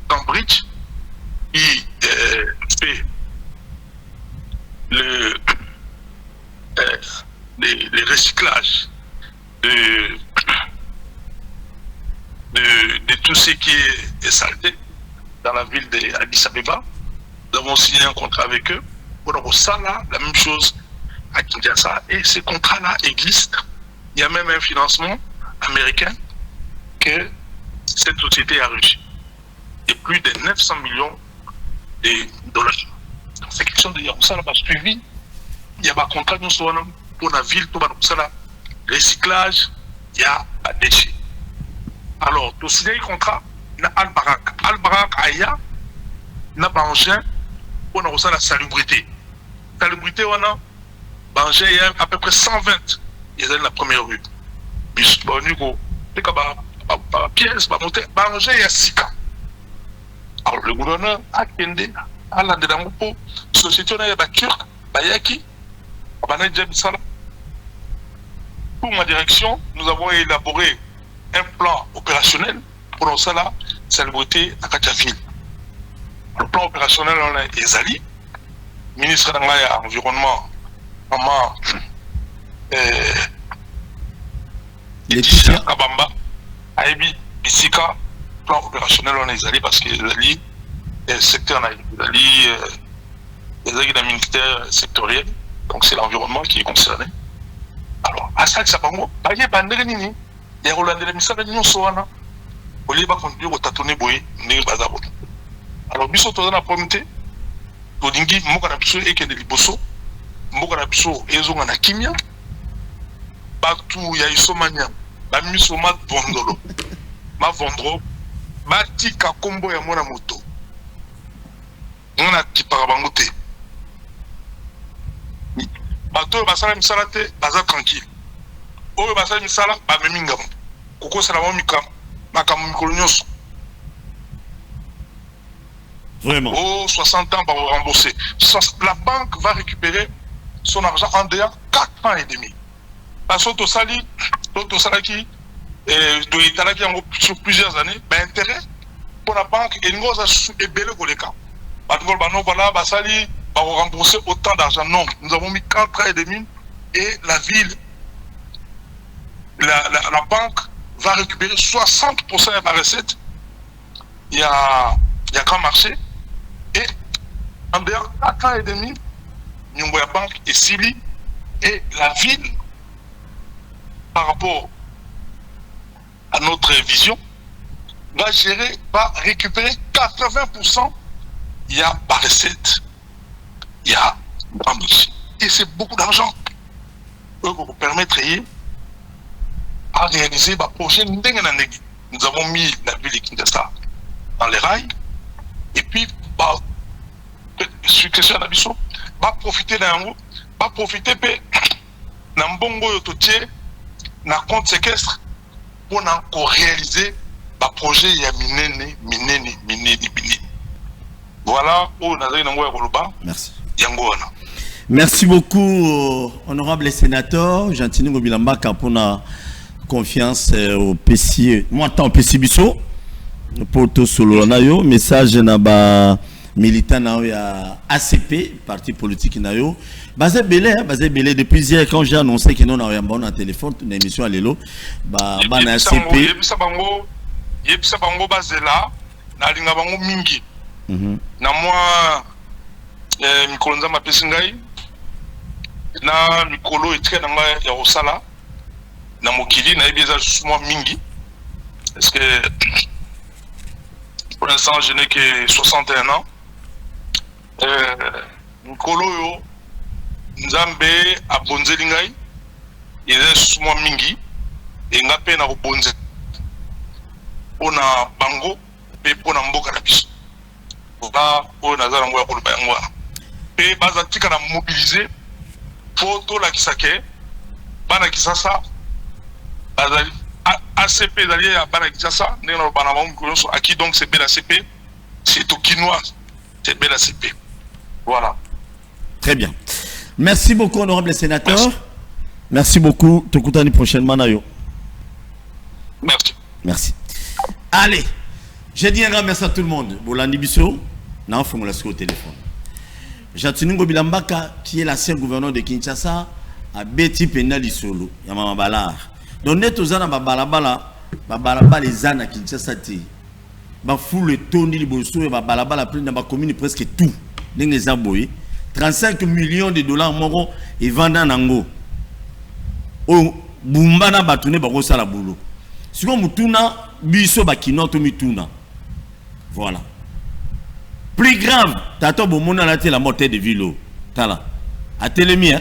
Cambridge qui fait le recyclage de tout ce qui est saleté dans la ville d'Addis Abeba. Nous avons signé un contrat avec eux. Pour ça, là, la même chose à Kinshasa. Et ces contrats-là existent. Il y a même un financement américain que cette société a reçu. Et plus de 900 millions de dollars. C'est question de ça, là, suivi. Il y a un contrat pour la ville, tout ça, recyclage, il y a des déchets. Alors, tout signé un contrat, il y a Al-Barak. Al-Barak, il y a un engin pour la salubrité. La salubrité, on a engin, il y a à peu près 120. Il y a la première rue. Pièce, engin, il y a 6 cas. Alors, le gouverneur a Kende, a la Dedangopo, société, il y a Turc, Bayaki, pour ma direction, nous avons élaboré un plan opérationnel pour la salubrité à Katiaville. Le plan opérationnel, on a Ezali, ministre de l'Environnement, Maman Laetitia Kabamba, Aïbi Bissika, plan opérationnel, on a Ezali parce que Ezali est le secteur, Ezali est un ministère sectoriel. Donc c'est l'environnement qui est concerné. Alors, à ça, ça va il y a un Nini, il y a Roland de la mission de l'Union Soana. Au lieu de conduire au tâtonner boy, n'est pas d'abord. Alors, biso toza na pomité, todingi mokana biso eke de liboso, mokana biso ezonga na kimia, batu ya isomania, ba miso ma vondolo, ma vondro, ba tika kombo ya mona moto. Ngana kiparabangote. Bato basala misala te baza tranquille. Oyo basala misala ba meminga. Koko sala mo mikam makambo mikolo nyonso. Vraiment. Oh 60 ans pour rembourser. La banque va récupérer son argent en dehors 4 ans et demi. Parce que to salaki sur plusieurs années, ben intérêt pour la banque et nous a belé koleka. Batngol bano voilà basali va rembourser autant d'argent. Non, nous avons mis 4 ans et demi et la ville, la banque va récupérer 60% de la recette. Il y a grand marché et en dehors 4 ans et demi, Nyumboya Banque et Sili et la ville, par rapport à notre vision, va récupérer 80%. Il y a par recette. Il y a un budget. Et c'est beaucoup d'argent. Pour vous permettre à réaliser un projet. Nous avons mis la ville de Kinshasa dans les rails. Et puis, question d'Abisso, va profiter d'un mot, va profiter d'un bon yototier, d'un compte séquestre pour réaliser un projet. Il y a minene. Voilà, oh, Nazari Nango Yakoluba. Merci. Yangoana. Merci beaucoup, honorable sénateur Gentini Ngobilambaka, pour la confiance au PC. Moi, tant au PC Bisso, pour tout solo nayo, message na militant na ACP, parti politique nayo. Basé belé depuis hier quand j'ai annoncé que nous n'avions pas un téléphone, une émission à l'élo, na ACP. Yebisa bango bazela, na linga bango mingi. Na moi, mikolo nzamba pesi ngai, na mikolo etre na ngai ya kosala na mokili na yebi eza mwa mingi parce que pour l'instant je n'ai que 61 ans. Mikolo yo nzambe abonzeli ngai eza mwa mingi enga pe na kobonze pona bango pe pona mboka na biso ba o nazala ngo ya koloba yango pe baza tika na mobiliser photo la kisake bana kisasa bazali ACP zali ya bana kisasa ndena bana bango koyoso aki donc c'est belle ACP c'est tout quinois c'est belle ACP voilà. Très bien, merci beaucoup honorable sénateur. Merci beaucoup, tokutani prochainement nayo. Merci. Allez, j'ai dit un grand merci à tout le monde. Bolandi Bisso, n'a pas au téléphone. Gentini Ngobilambaka, qui est l'ancien gouverneur de Kinshasa, a Betty Penali Solo, Yamama Balar. Donc, net aux ans, Babalabala, les ans à Kinshasa, ba fou le Tony Liboso et Babalabala, plein dans ma commune presque tout. Les aboyés, 35 millions de dollars moro et vendant Nango. Oh, Bumbana Batune Barossa la boulot. Si on mutuna, Bisso Bakino, Tomituna. Voilà. Plus grave, Tato Bomona la la montée de Vilo. Tala. A Télémi,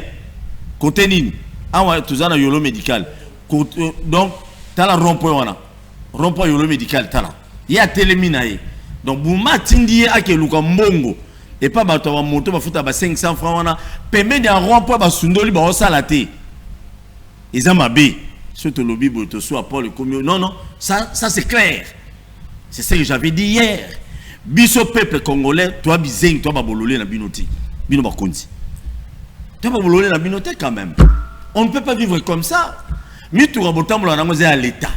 côté Nini. Ah ouais, tout ça dans Yolo médical. Donc, Tala rond-point. Rond-point Yolo médical, Tala. Il y a Télémi naïe. Donc, Bouma Tindi a que Luka Mbongo. Et pas Batawa Moto, Bafuta 500 francs. Permet d'un rond-point Basundoli Barosalate. Ils ont ma bé. Surtout le Bible, soit Paul et Comio. Non, non, ça c'est clair. C'est ce que j'avais dit hier. Biso peuple congolais, toi bizeng, toi babololé na binoti. Bino bakonzi. Toi babololé na binoté quand même. On ne peut pas vivre comme ça. Mi tu rabotambo la nangoze à l'état.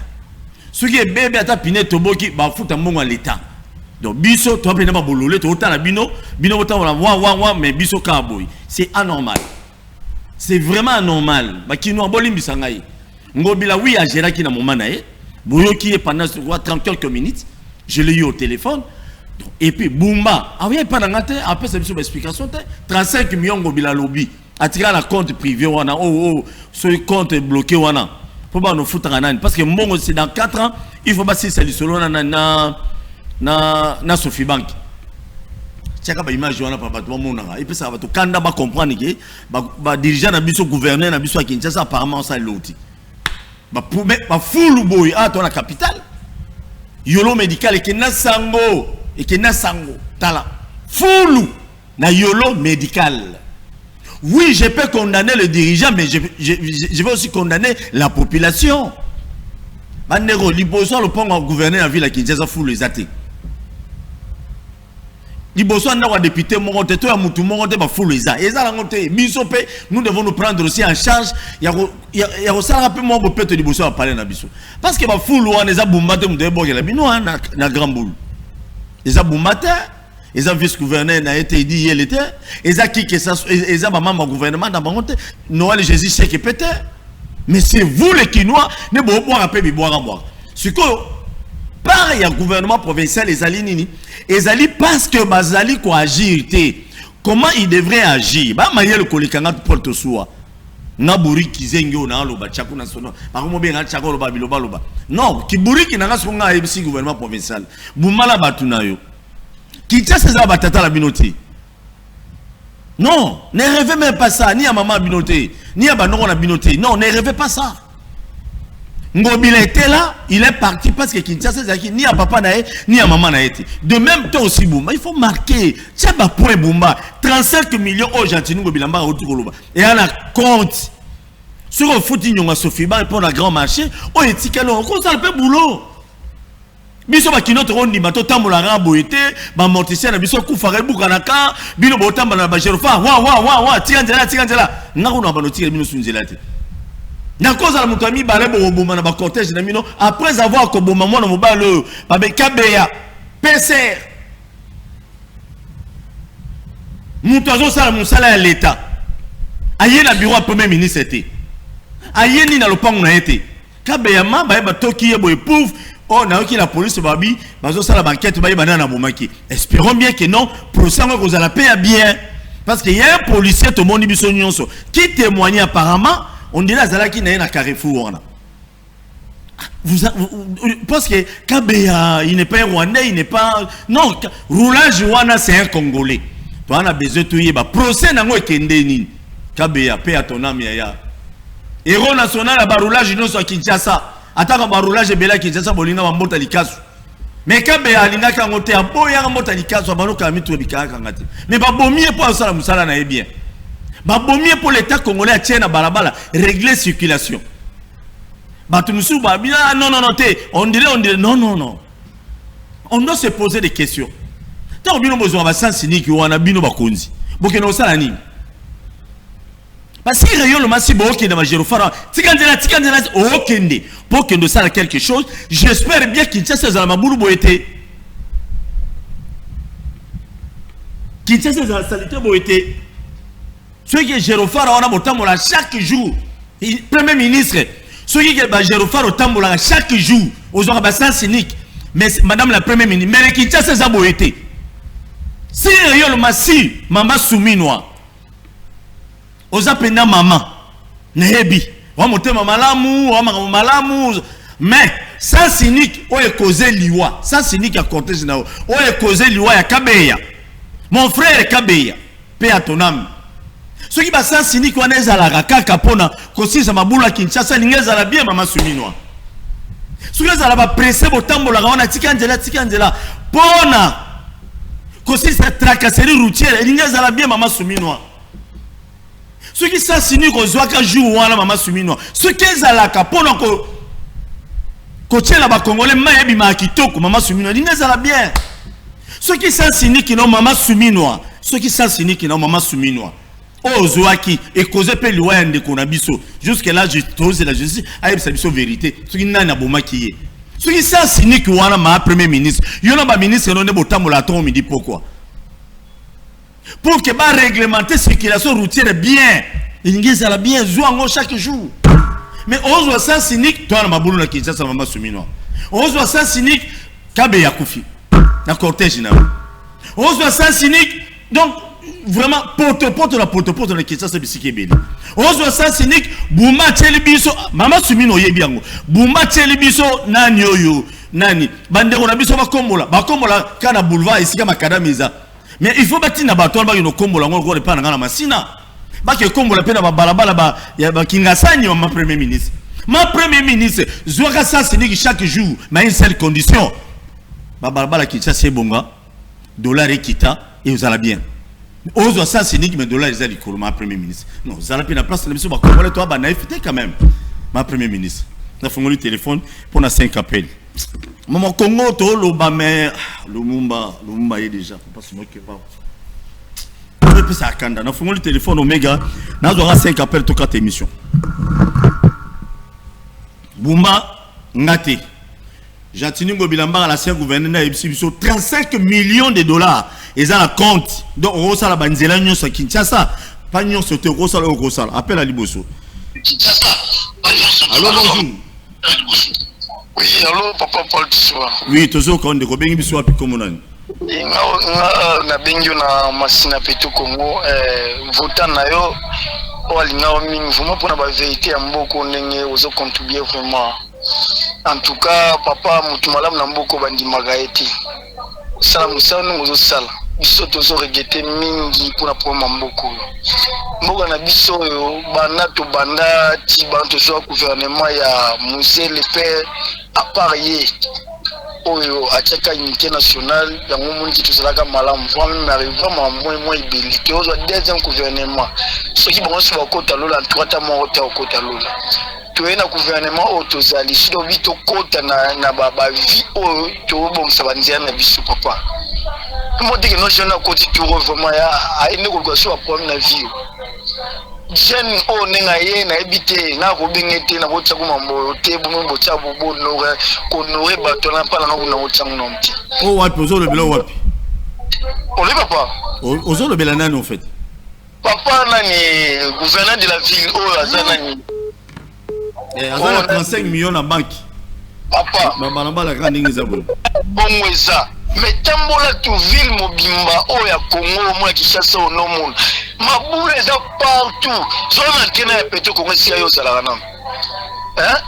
Ce qui est bébé à ta pinet toboki, ba fouta mbongo à l'état. Donc biso, toi pena babololé, toi autant la bino autant la wa mais biso kaboy. C'est anormal. C'est vraiment anormal. Ba kino abolim bisangai. Ngobila oui à Géraki na moment naé. Boyo qui est pendant 30 quelques minutes. Je l'ai eu au téléphone. Et puis, Boumba, ah oui, pas d'angaté, après c'est une explication, 35 millions de lobby, attirer la compte privé, ce compte bloqué, faut pas nous foutre en âne, parce que mon c'est dans 4 ans, il faut pas si c'est solo na Sophie Bank. Tiens, quand image, on a pas tout le monde, et puis ça va tout, quand on va comprendre que, dirigeant na biso gouverneur na biso à Kinshasa, apparemment, ça est l'outil. Full boy, à la capitale, Yolo médical et que na sango. Et que Nassango, Tala, Foulou, na Yolo médical. Oui, je peux condamner le dirigeant, mais je vais aussi condamner la population. Bandero, Liboso, le pont gouverner la ville à Kinshasa, fou les athées. Liboso, on a député, Moronte, toi, Moutou, Moronte, fou les athées. Et ça, nous devons nous prendre aussi en charge. Il y a aussi un peu moins de peut-être Liboso à parler dans Bisso. Parce que fou, on est à Boumbaté, on est à Grand Boule. Ils ont Boumbaté, ils ont vice-gouverneur, n'a été dit hier l'été, ils ont qui que ça, ils ont maman gouvernement dans Bangote, Noël Jésus c'est que peut-être, mais c'est vous les Quinois, ne pouvez pas boire un peu, boire à boire. Ce que, par le gouvernement provincial, les Alinini, ils allient parce que Bazali quoi agir, comment ils devraient agir, bah, manière le colikanga pour te soir. Naburi kizengo na loba chaku na sono bakomo benga chako loba biloba loba non kiburi kinanga songa ebisi gouvernement provincial bumala batuna yo kitasa za batata la binoti non ne rêvez même pas ça ni à maman binoté ni à banoko na binoté non ne rêvez pas ça. Ngobila était là, il est parti parce que Kinshasa Zaki ni à papa nae ni à maman nae. De même temps aussi Boumba, il faut marquer. Tiens bah point Boumba, 35 millions au Gentini Ngobila mba autour et à la compte. Sur le foot il y a Sophie Bank pour la grand marché, on est tiqué là, on ça le boulot. biso bakino to ndima to tambola nga boyete ba morticier na biso kufare bukanaka bino botamba na ba jerofa wa tikanzela ngako na banoti bino sunzela te na cause la mutami balé boma na ba cortège na mino après avoir koboma mwana mobalo ba be kabeya PCR mutazo sala musala ya l'état aye na bureau premier ministre était aye ni na lopango na été kabeya ma ba toki ye boy pouf. Oh, na la police babi, bazo sala banquette bayi banana bomaki. Espérons bien que non, procès qu'on a la paix bien. Parce qu'il y a un policier tout le monde qui témoigne apparemment, on dit là zala qui n'a un Carrefour. Vous parce que Kabeya, il n'est pas un Rwandais, il n'est pas non, roulage wana c'est un Congolais. Toi on a besoin de y ba procès nango ekende ni. Kabeya paix à ton âme ya. Héros national à roulage non sur Kinshasa. Ataka barulage bela ki jasa bolinga bambota likasu mais kabe alinga ka ngote aboya ngota likasu abanoka mitu bikaka ngati mais babomie pour sala musala na bien babomie pour l'état congolais tient na balabala régler circulation batumusu babila non on dirait non on doit se poser des questions tant bino besoin ba sens ni ki wana bino bakonzi bokeno sala nini. Parce qu'il y a le massif qui est dans ma gérofara. Tikandela, okende. Pour que nous sache quelque chose, j'espère bien qu'il y a ces amaboulou boété. Qu'il y a ces saletés boété. Ceux qui est gérofara, on a motamola chaque jour. Premier ministre, ceux qui est gérofara, motamola chaque jour. Aux ambassades cyniques. Mais madame la première ministre, mais qu'il y a ces aboété. Si il y a le massif, maman souminois. Oza pena maman nebi wa motema malamu wa malamu mais ça cynique o est causé liwa ça cynique à cortège na o est causé liwa ya Kabeya mon frère Kabeya paix à ton âme ce qui va ça cynique wana ezala kaka pona kosisa mabula Kinshasa lingeza la bien maman suminwa ce qui ezala ba pressé botambola wana tikanzela pona kosisa tracasserie routière lingeza la bien maman suminwa. Ceux qui sont signés qu'on soit qu'un jour ou un maman soumino, ceux qui sont là, pendant que tu es là-bas, Congolais, maïbi ma kitoko, maman soumino, ils sont bien. Ceux qui sont signés qui n'ont maman soumino, ceux qui sont signés qui n'ont maman soumino, oh, Zoaki, et causé peu loin de Konabiso, jusque-là, je trouve la justice, aïe, c'est la vérité. Ceux qui n'ont pas de qui est. Ceux qui sont signés qui ont un premier ministre, il y a un ministre qui n'a pas de temps, on me dit pourquoi. Pour que va réglementer la circulation routière bien, il y a bien chaque jour. Mais on voit ça cynique, toi, ma boule qui est ça, maman soumino. On voit ça cynique, Kabeya Koufi, la cortège. On voit ça cynique, donc vraiment, porte la question, c'est psyché. On voit ça cynique, Bouma Tchelibiso, maman soumino yebiango, Bouma Tchelibiso, Nani Yoyo, Nani, Bandero Nabiso, Bakombola, Kana Boulevard, ici, Makadamiza. Mais il faut bâtir na bateau ba yo kombo la ngoko pas na masina ba ke kombo la pena ba balabala ba ya ba kingasani ma premier ministre zoaka ça c'est que chaque jour mais une seule condition ba balabala qui ça c'est bonga dollar ekita et vous allez bien ozo ça c'est que mais dollar ils allent ma premier ministre non vous allez pena place na biso ba kombo toi ba naïveté quand même ma premier ministre na fongoli téléphone pour na 5 appels. Maman Congo, to Lobame, Lumumba est déjà. Faut pas se moquer pas. On peut ça kanda. Na fumons le téléphone Omega. Na aura 5 appels to 4 émissions. Bumba ngate. Jatini Ngobilamba à l'ancien gouverneur na Ibiso 35 millions de dollars. Ils ont un compte. Donc on reçoit la banzela nyon sa Kinshasa. Pas nyon sur te reçoit le reçoit. Appel à Liboso. Allô bonjour. Oui, allô, papa Paul Tissoua. Oui, toujours quand on est bien, il soit plus comme on a. Na bengi na masina peto Congo, votant na yo, o alinga o mingi, vraiment pour na ba vérité ya mboko ndenge ozo contribuer vraiment. En tout cas, papa mutumalam na mboko bandi magaeti. Sala musana ozo sala. Biso tozo regete mingi pour na proma mboko. Mboka na biso yo banda to banda ti banto so gouvernement ya Musée le père à parier oyo ataka unité nationale ya ngomundi to salaka malamu vraiment arrivement moins ibelité ozo deuxième gouvernement ce qui bon so bakota lola troisième moko ta okota lola toye na gouvernement o tozali si dobi to kota na ba vie o to bon ça va nzia na biso papa mo dike no jeune côté tout vraiment ya a une négociation problème na vie jeune o nenga ye na ebité na ko bengete na botsa ko mambo te bo botsa bo no ko no re bato na pala na ko botsa no mti o wapi ozo le belo wapi on le papa ozo le bela nani en fait papa nani gouverneur de la ville o azana ni azana 35 millions na banque papa bana bala ka ndingi za bon bongweza mais tambola tu ville mobimba o ya Congo mo ya Kinshasa o no monde mabule za partout zona tena ya peto Congo si ayo zala na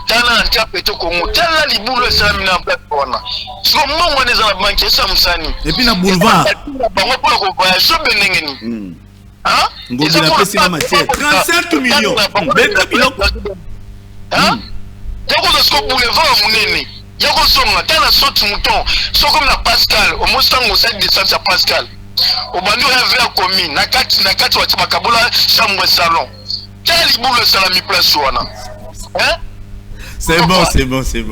tana antia peto Congo tala libulo sa mina platform so mongo neza na banque sa musani et puis na boulevard bango pour ko voyage benengeni ngobi na pesi na matière 35 millions beta biloko yako zo boulevard munene yako songa tana soti mouton so comme na Pascal au mostango sa descente à Pascal au bandu rêve ya commune na kati wa tibakabola chambre salon quel boulot salami place wana c'est bon merci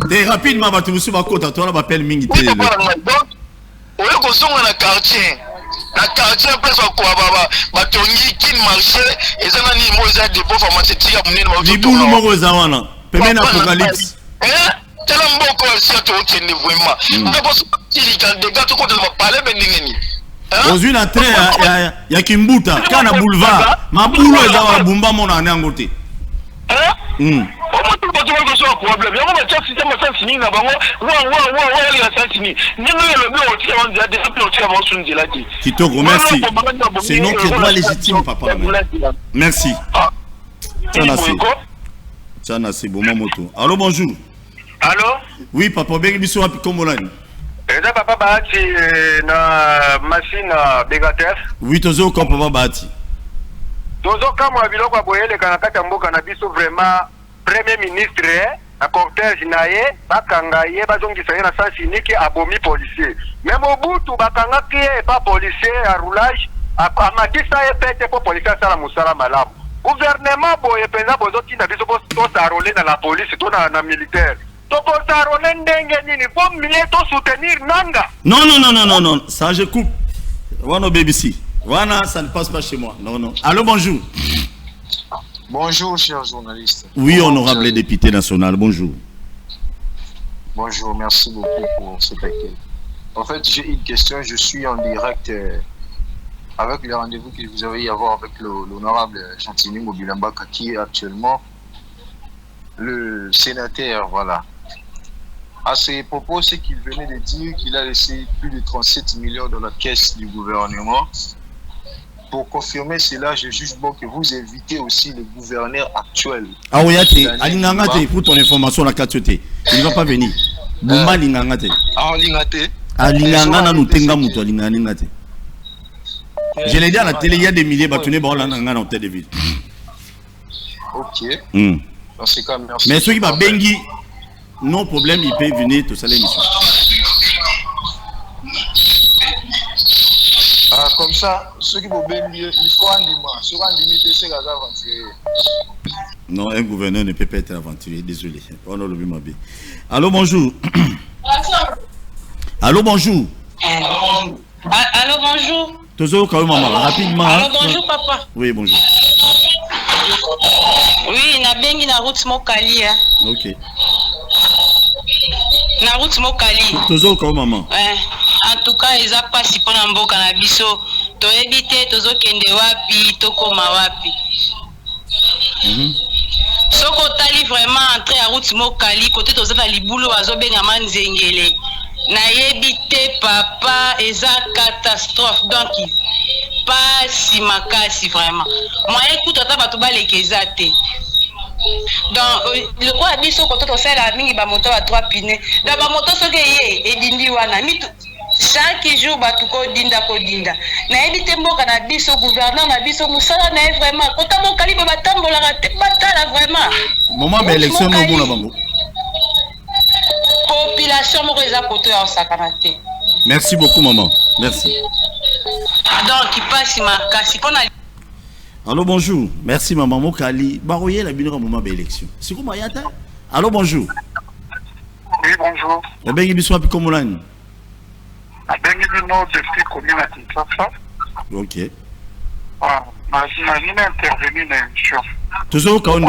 t'es rapidement ba tu suba kota toi ba appel mingi télé o yako songa na quartier place ko baba batongi kin marché ezana ni moza dépôt pharmaceutique ya munene ma libulu moko za wana pemena apocalypse tela mboko si to tende vraiment ndako sili kan de gato ko de parler beningeni ozwi na train ya Kimbuta kana boulevard mabulu eza wa bumba mona nango te problème yako ba chasi tema sasi ni na bango wa ya sasi ni ningo le bio oti ya ndia de pe oti ya monsu ndila ti kitoko merci c'est notre droit légitime papa merci Tiana c'est bon moto allô bonjour allô oui papa bengi biso wapi kombolani eza papa baati na machine bégateur oui tozo ko papa baati tozo kama biloko boyele kana kata mboka na biso vraiment premier ministre na cortège na ye bakanga ye bazongisa ye na sens unique abomi policier même Mobutu bakangaki ye pas policier à roulage amakisa ye pete po policier asala musala malamu gouvernement boye penza bozotinda biso tosarole na la police to na militaire tokosarole ndenge nini po miye to soutenir nanga non ça je coupe wana BBC wana ça ne passe pas chez moi non allô bonjour. Bonjour, chers journalistes. Oui, honorable député national, bonjour. Bonjour, merci beaucoup pour cet accueil. En fait, j'ai une question. Je suis en direct avec le rendez-vous que vous avez avoir avec l'honorable Chantini Mobilambaka, qui est actuellement le sénateur. Voilà. À ses propos, c'est qu'il venait de dire qu'il a laissé plus de 37 millions dans la caisse du gouvernement. Pour confirmer cela, je juge bon que vous invitez aussi le gouverneur actuel. Ah oui, Alingangate, pour ton information, la Katiote, il ne va pas venir. Bumba Lingangate. Ah, Lingate. Alingangana nous tenga muto Alingangate. Je l'ai dit à la télé, il y a des milliers de bâtonnets dans la tête de ville. Ok. Dans ce cas, merci. Mais ceux qui va bengi, non problème, il peut venir tout ça l'émission. Comme ça, ceux qui vont bien il faut un limite, c'est la aventurier. Non, un gouverneur ne peut pas être aventurier, désolé. On a le bien. Allô, bonjour. Allô, bonjour. Allô, bonjour. Toujours quand même, maman, rapidement. Allô, bonjour, papa. Oui, bonjour. Oui, na bengi na route Mokali. Ok. Na route Mokali. Toujours quand même, maman. En tout cas, ils ont pas si pour n'amboka na biso. To ebite tozo kende wapi, to koma wapi. Soko tali vraiment entrer à route Mokali côté tozo na libulo azobenga manzengele. Na ebite papa eza catastrophe donc pas si makasi vraiment. Moi écoute ata batu balekeza te. Donc le roi biso côté to fait la mingi ba moto à 3 pneus. Da ba moto soke ye edindi wana mitu chaque jour batuko dinda ko dinda na ebite mboka na biso gouverneur na biso musala na vraiment kota Mokali ba batambola te batala vraiment moment ba élection no bona bango population mo reza koto ya sakanate. Merci beaucoup maman, merci. Donc il passe makasi pona Allô, bonjour. Merci, maman Mokali. Baroye, la bino moment d'élection. C'est comment y a-t-il? Allô, bonjour. Oui, bonjour. Eh bien, il y a un comme l'année. Depuis commune à Kinshasa. Ok. Je intervenu dans l'émission. Toujours au cas où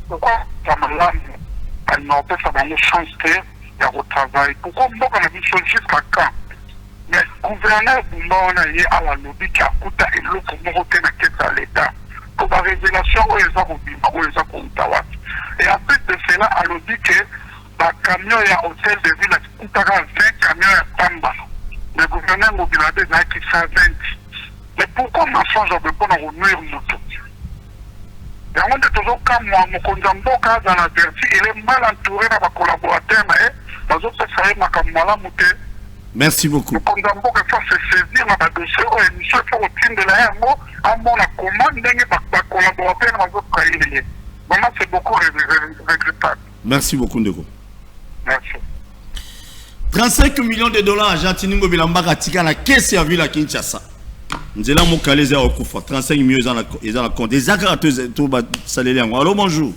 pourquoi elle n'a pas fait chance de travail? Pourquoi on a mis jusqu'à quand? Mais le gouverneur Bumba, on a eu à la lobby qui a coûté et l'eau pour nous retenir à l'État. Pour la révélation, où ils ont Bumba, où ils ont Koutawa. Et en plus de cela, à lobby que le camion et l'hôtel de ville qui coûte 20 camions à Tamba. Le gouverneur Mobilade a qui fait 20. Mais pourquoi ma change de bon à remuer moto? Et on est toujours comme moi, mon condamné dans la vertu, il est mal entouré par mes collaborateurs, mais les autres savent ma camarade mouté. Merci beaucoup. Le condamné qui faut se saisir dans le dossier, ou émission, il faut retirer de la MO, à mon commande, et mes collaborateurs, les autres cahiers. Vraiment, c'est beaucoup regrettable. Merci beaucoup, Ndeko. Merci. 35 millions de dollars Argentine Ngobilamba Katika na caisse ya ville à Kinshasa. Nzela Mokaleze au Kufa 35 millions ils ont la compte. Des acteurs tout ba salélé ngo. Allô bonjour.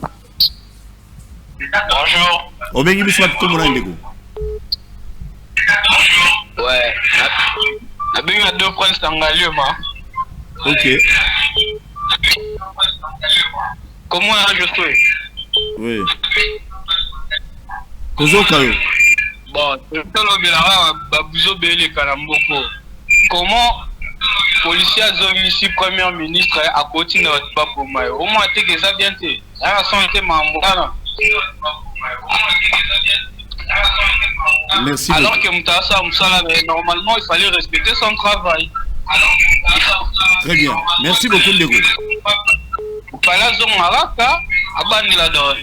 Bonjour. Obengi biswa komona ndeko. Ouais. Abengi na 2 points Sangalio ma. OK. Comment je suis? Oui. Toujours Kayo. Bon, comment policier a ici premier ministre à côté de votre papa pour moi? Au moins, tu es bien été. Merci. Alors que normalement, il fallait respecter son travail. Très bien. Merci beaucoup, Ndeko. Je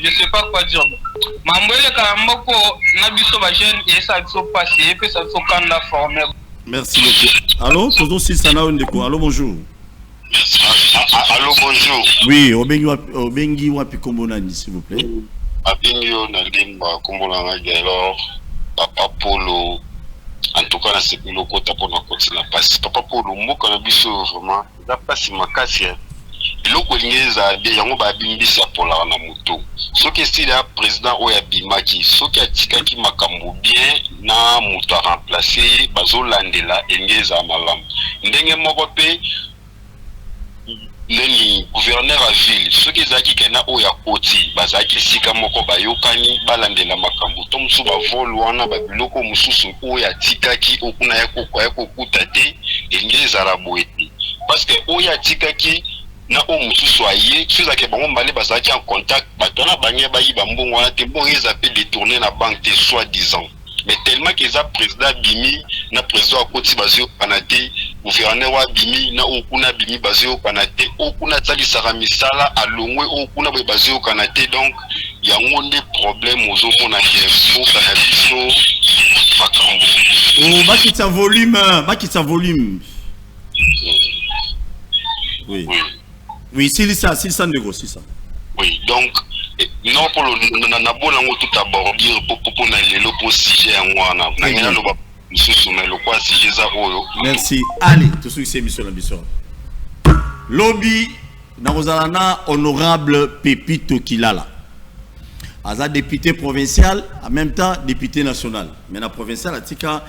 ne sais pas quoi dire. Merci beaucoup. Allô, toujours si ça n'a Ndeko. Allô, bonjour. Allô, bonjour. Oui, Obengi wapi kombonani s'il vous plaît. Abengi na limba kombonanga alors Papa Polo. En tout cas, c'est le côté pour nous continuer à passer. Papa Polo, moi quand on a vu vraiment, ça passe ma casse. Et le collier a bien, on va bimbisa pour la moto. Ce qui est le président Oya Bimaki, ce qui a tika qui m'a bien na moto à remplacer, bazo landela engeza malam. Ndenge mokope le gouverneur à ville, ce qui est qui na Oya Koti, bazaki sika moko bayokani balandela makambo. Tom suba vol wana babiloko mususu Oya tika ki okuna yako kwa yako kutate engeza raboeti. Parce que Oya tika ki na o mususu aye ceux qui bango mbale bazaki en contact batona banya bayi bambongo wana te bon ils appellent détourner la banque de soi-disant mais tellement qu'ils a président bimi na président akoti bazio panate gouverneur wa bimi na okuna bimi bazio panate okuna tsali sara misala alongwe okuna boy bazio kanate donc il y a un problème aux hommes na ke mo kana biso makambo oh bakitsa volume oui. Oui, c'est ça Ndeko, c'est ça. Oui, donc, non, pour le tout d'abord, pour le sujet merci. Allez, tout ce qui c'est mission la mission. Lobby, Narozalana, honorable Pepito Kilala. Aza député provincial, en même temps député national. Mais la provinciale, a tika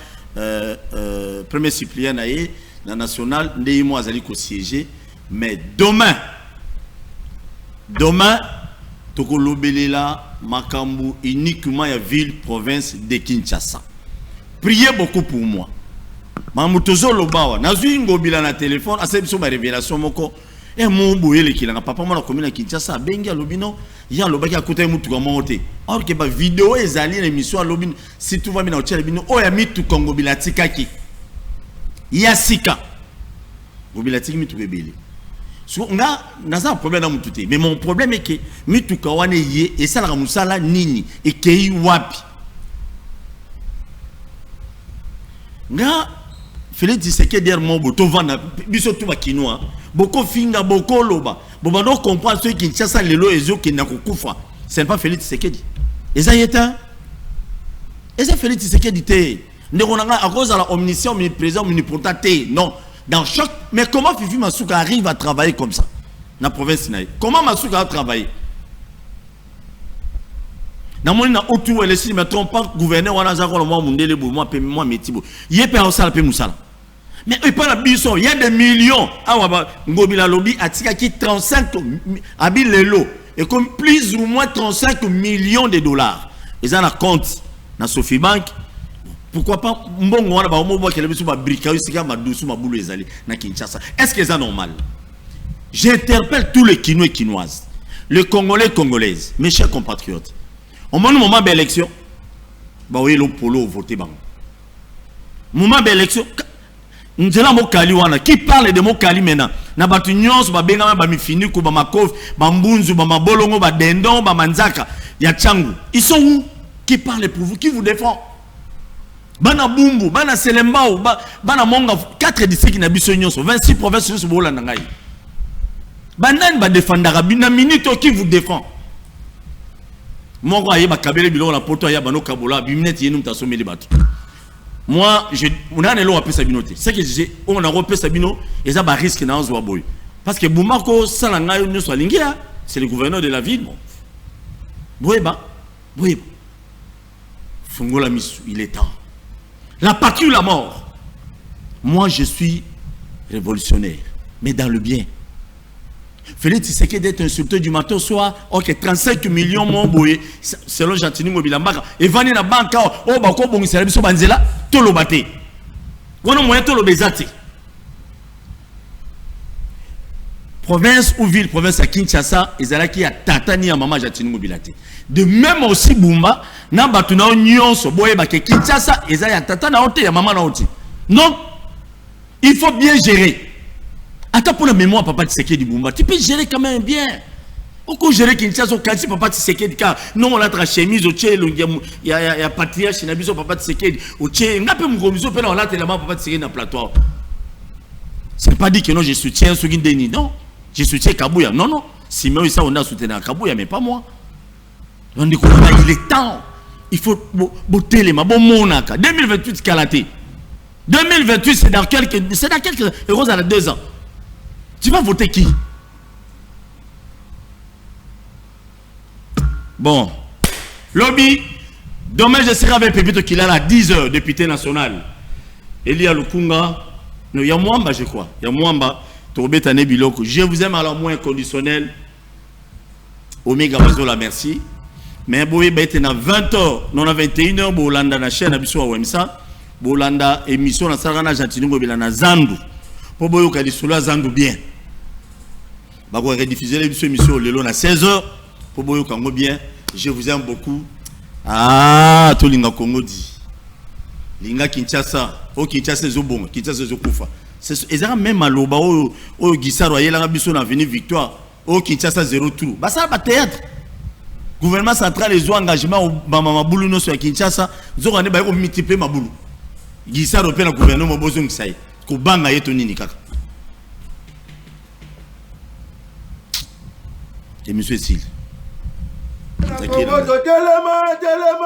premier suppléant naïe, la nationale, Ndeimo Azali ko siéger. Mais demain, toko lobelela makambu uniquement ya ville province de Kinshasa. Priez beaucoup pour moi. Mamutozo lobawa, nazui ngobila na téléphone, asebiso ma révélation moko. E mo boyele kilanga papa mo na commune ya Kinshasa bengi lobino, ya lobaki akota mutu ka monte. Or que ba vidéo ezali na émission lobino, si tout va bien na otela bino, o ya mitu kongobila tikaki. Ya sika. Ngobila tiki mitu bebele. So, on a un problème dans mon tout. Mais mon problème est que mituka wane ye et ça la musala nini et kei wapi. Nga Félix Tshisekedi der mo boto vana biso tout bakinoa. Boko finga boko loba. Bobando comprendre ceux qui Kinshasa lelo ezo qui na kokufa. C'est pas Félix Tshisekedi. Eza yeta. Eza Félix Tshisekedi te. Ndekona à cause de la omniscience omniprésent omnipotent te. Non. Dans chaque... Mais comment Fifi Masuka arrive à travailler comme ça? na province naï. Comment Masuka a travaillé? Na moni na otu ele si me trompe pas gouverneur wana za ko mo mundele bo mo pe mo metibo. Yé pe au sala pe musala. Mais il pas la bison, il y a des millions. Ah ngobila lobby atika ki 35 habil lelo et comme plus ou moins 35 millions de dollars. Ils en a compte na Sophie Bank. Pourquoi pas mbongo wana ba mo bo kele biso ba brika usika madusu mabulu ezali na Kinshasa. Est-ce que c'est normal? J'interpelle tous les Kinois et Kinoises, les Congolais et Congolaises, mes chers compatriotes. Au moment d'élection, bah oui, le polo voté bang. Moment d'élection, Nzela Mokali wana qui parle de Mokali maintenant. Na batu nyonso ba benga ba mifini ko ba makov, ba mbunzu, ba mabolongo, ba dendon, ba manzaka, ya Tchangu. Ils sont où? Qui parle pour vous? Qui vous défend? Bana Bumbu, Bana Selembao, Bana Monga, 4 districts na biso nyonso, 26 provinces nyonso bolanda ngai. Banan ba défendre na minute qui vous défend. Moi, je on a un lot à payer Sabinote. C'est que on a repéré Sabino et ça va risque dans ce boy. Parce que Boumako Salanga ne soit lingué, c'est le gouverneur de la ville. Boueba, Boueba. Fungola Misu, il est temps. La patrie ou la mort. Moi, je suis révolutionnaire, mais dans le bien. Félix Tshisekedi d'être insulté du matin au soir, ok, 35 millions mon boy, selon Jantini Mobilambaka, et Vani na banque, oh, bako bon, c'est la biso banzela, tout le bâté. On a moyen tout le bezate. Province ou ville, province à Kinshasa, ils allaient qui a tatani à maman Jantini Mobilate. De même aussi Bumba, na batuna nyonso, boye bake Kinshasa, ils allaient à tatana ote, à maman na ote. Non, il faut bien gérer. Attends pour la mémoire, papa Tshisekedi Bumba, tu peux gérer quand même bien. On peut gérer Kinshasa, quand papa Tshisekedi, car non, on a la chemise, il y a patriarche, il y a papa Tshisekedi, il y a on a tellement papa Tshisekedi dans le plateau. C'est pas dit que non, je soutiens Sougindeni, non. Je soutiens Kabouya, non, non. Si moi, ça, on a soutenu Kabouya, mais pas moi. On dit qu'il est temps. Il faut botter les mains, bon monaka. 2028, Kalaté. 2028, c'est dans quelques euros à 2 ans. Tu vas voter qui? Bon. Lobby. Demain, je serai avec Pépito qui est là à 10h, député national. Elia Lukunga. Non, il y a Mwamba, je crois. Il y a Mwamba. Tourbetane Biloko. Je vous aime à la moins inconditionnel. Omega Mazola, merci. Mais bon, il y a 20h. Non, à 21h, Bolanda, la chaîne, Abissou, Wemsa. Bolanda, émission, la Sarana, Jantinungo, Bilana, Zandu. Pour boyo kadi solo Zandu bien. Bah quoi rediffuser l'émission le long à 16h. Pour boyo kango bien. Je vous aime beaucoup. Ah, to linga Congo dit. Linga Kinshasa. O Kinshasa zobonga, Kinshasa zokufa. C'est ça même à Loba o Gisaro yela biso na venir victoire. O Kinshasa 0 trou. Bah ça ba théâtre. Gouvernement central les engagement au mama boulou no sur Kinshasa, zokane ba ko multiplier mabulu. Gisaro pe na gouvernement bozo ngisai. Kubanga yetu nini kaka. Et monsieur Sil.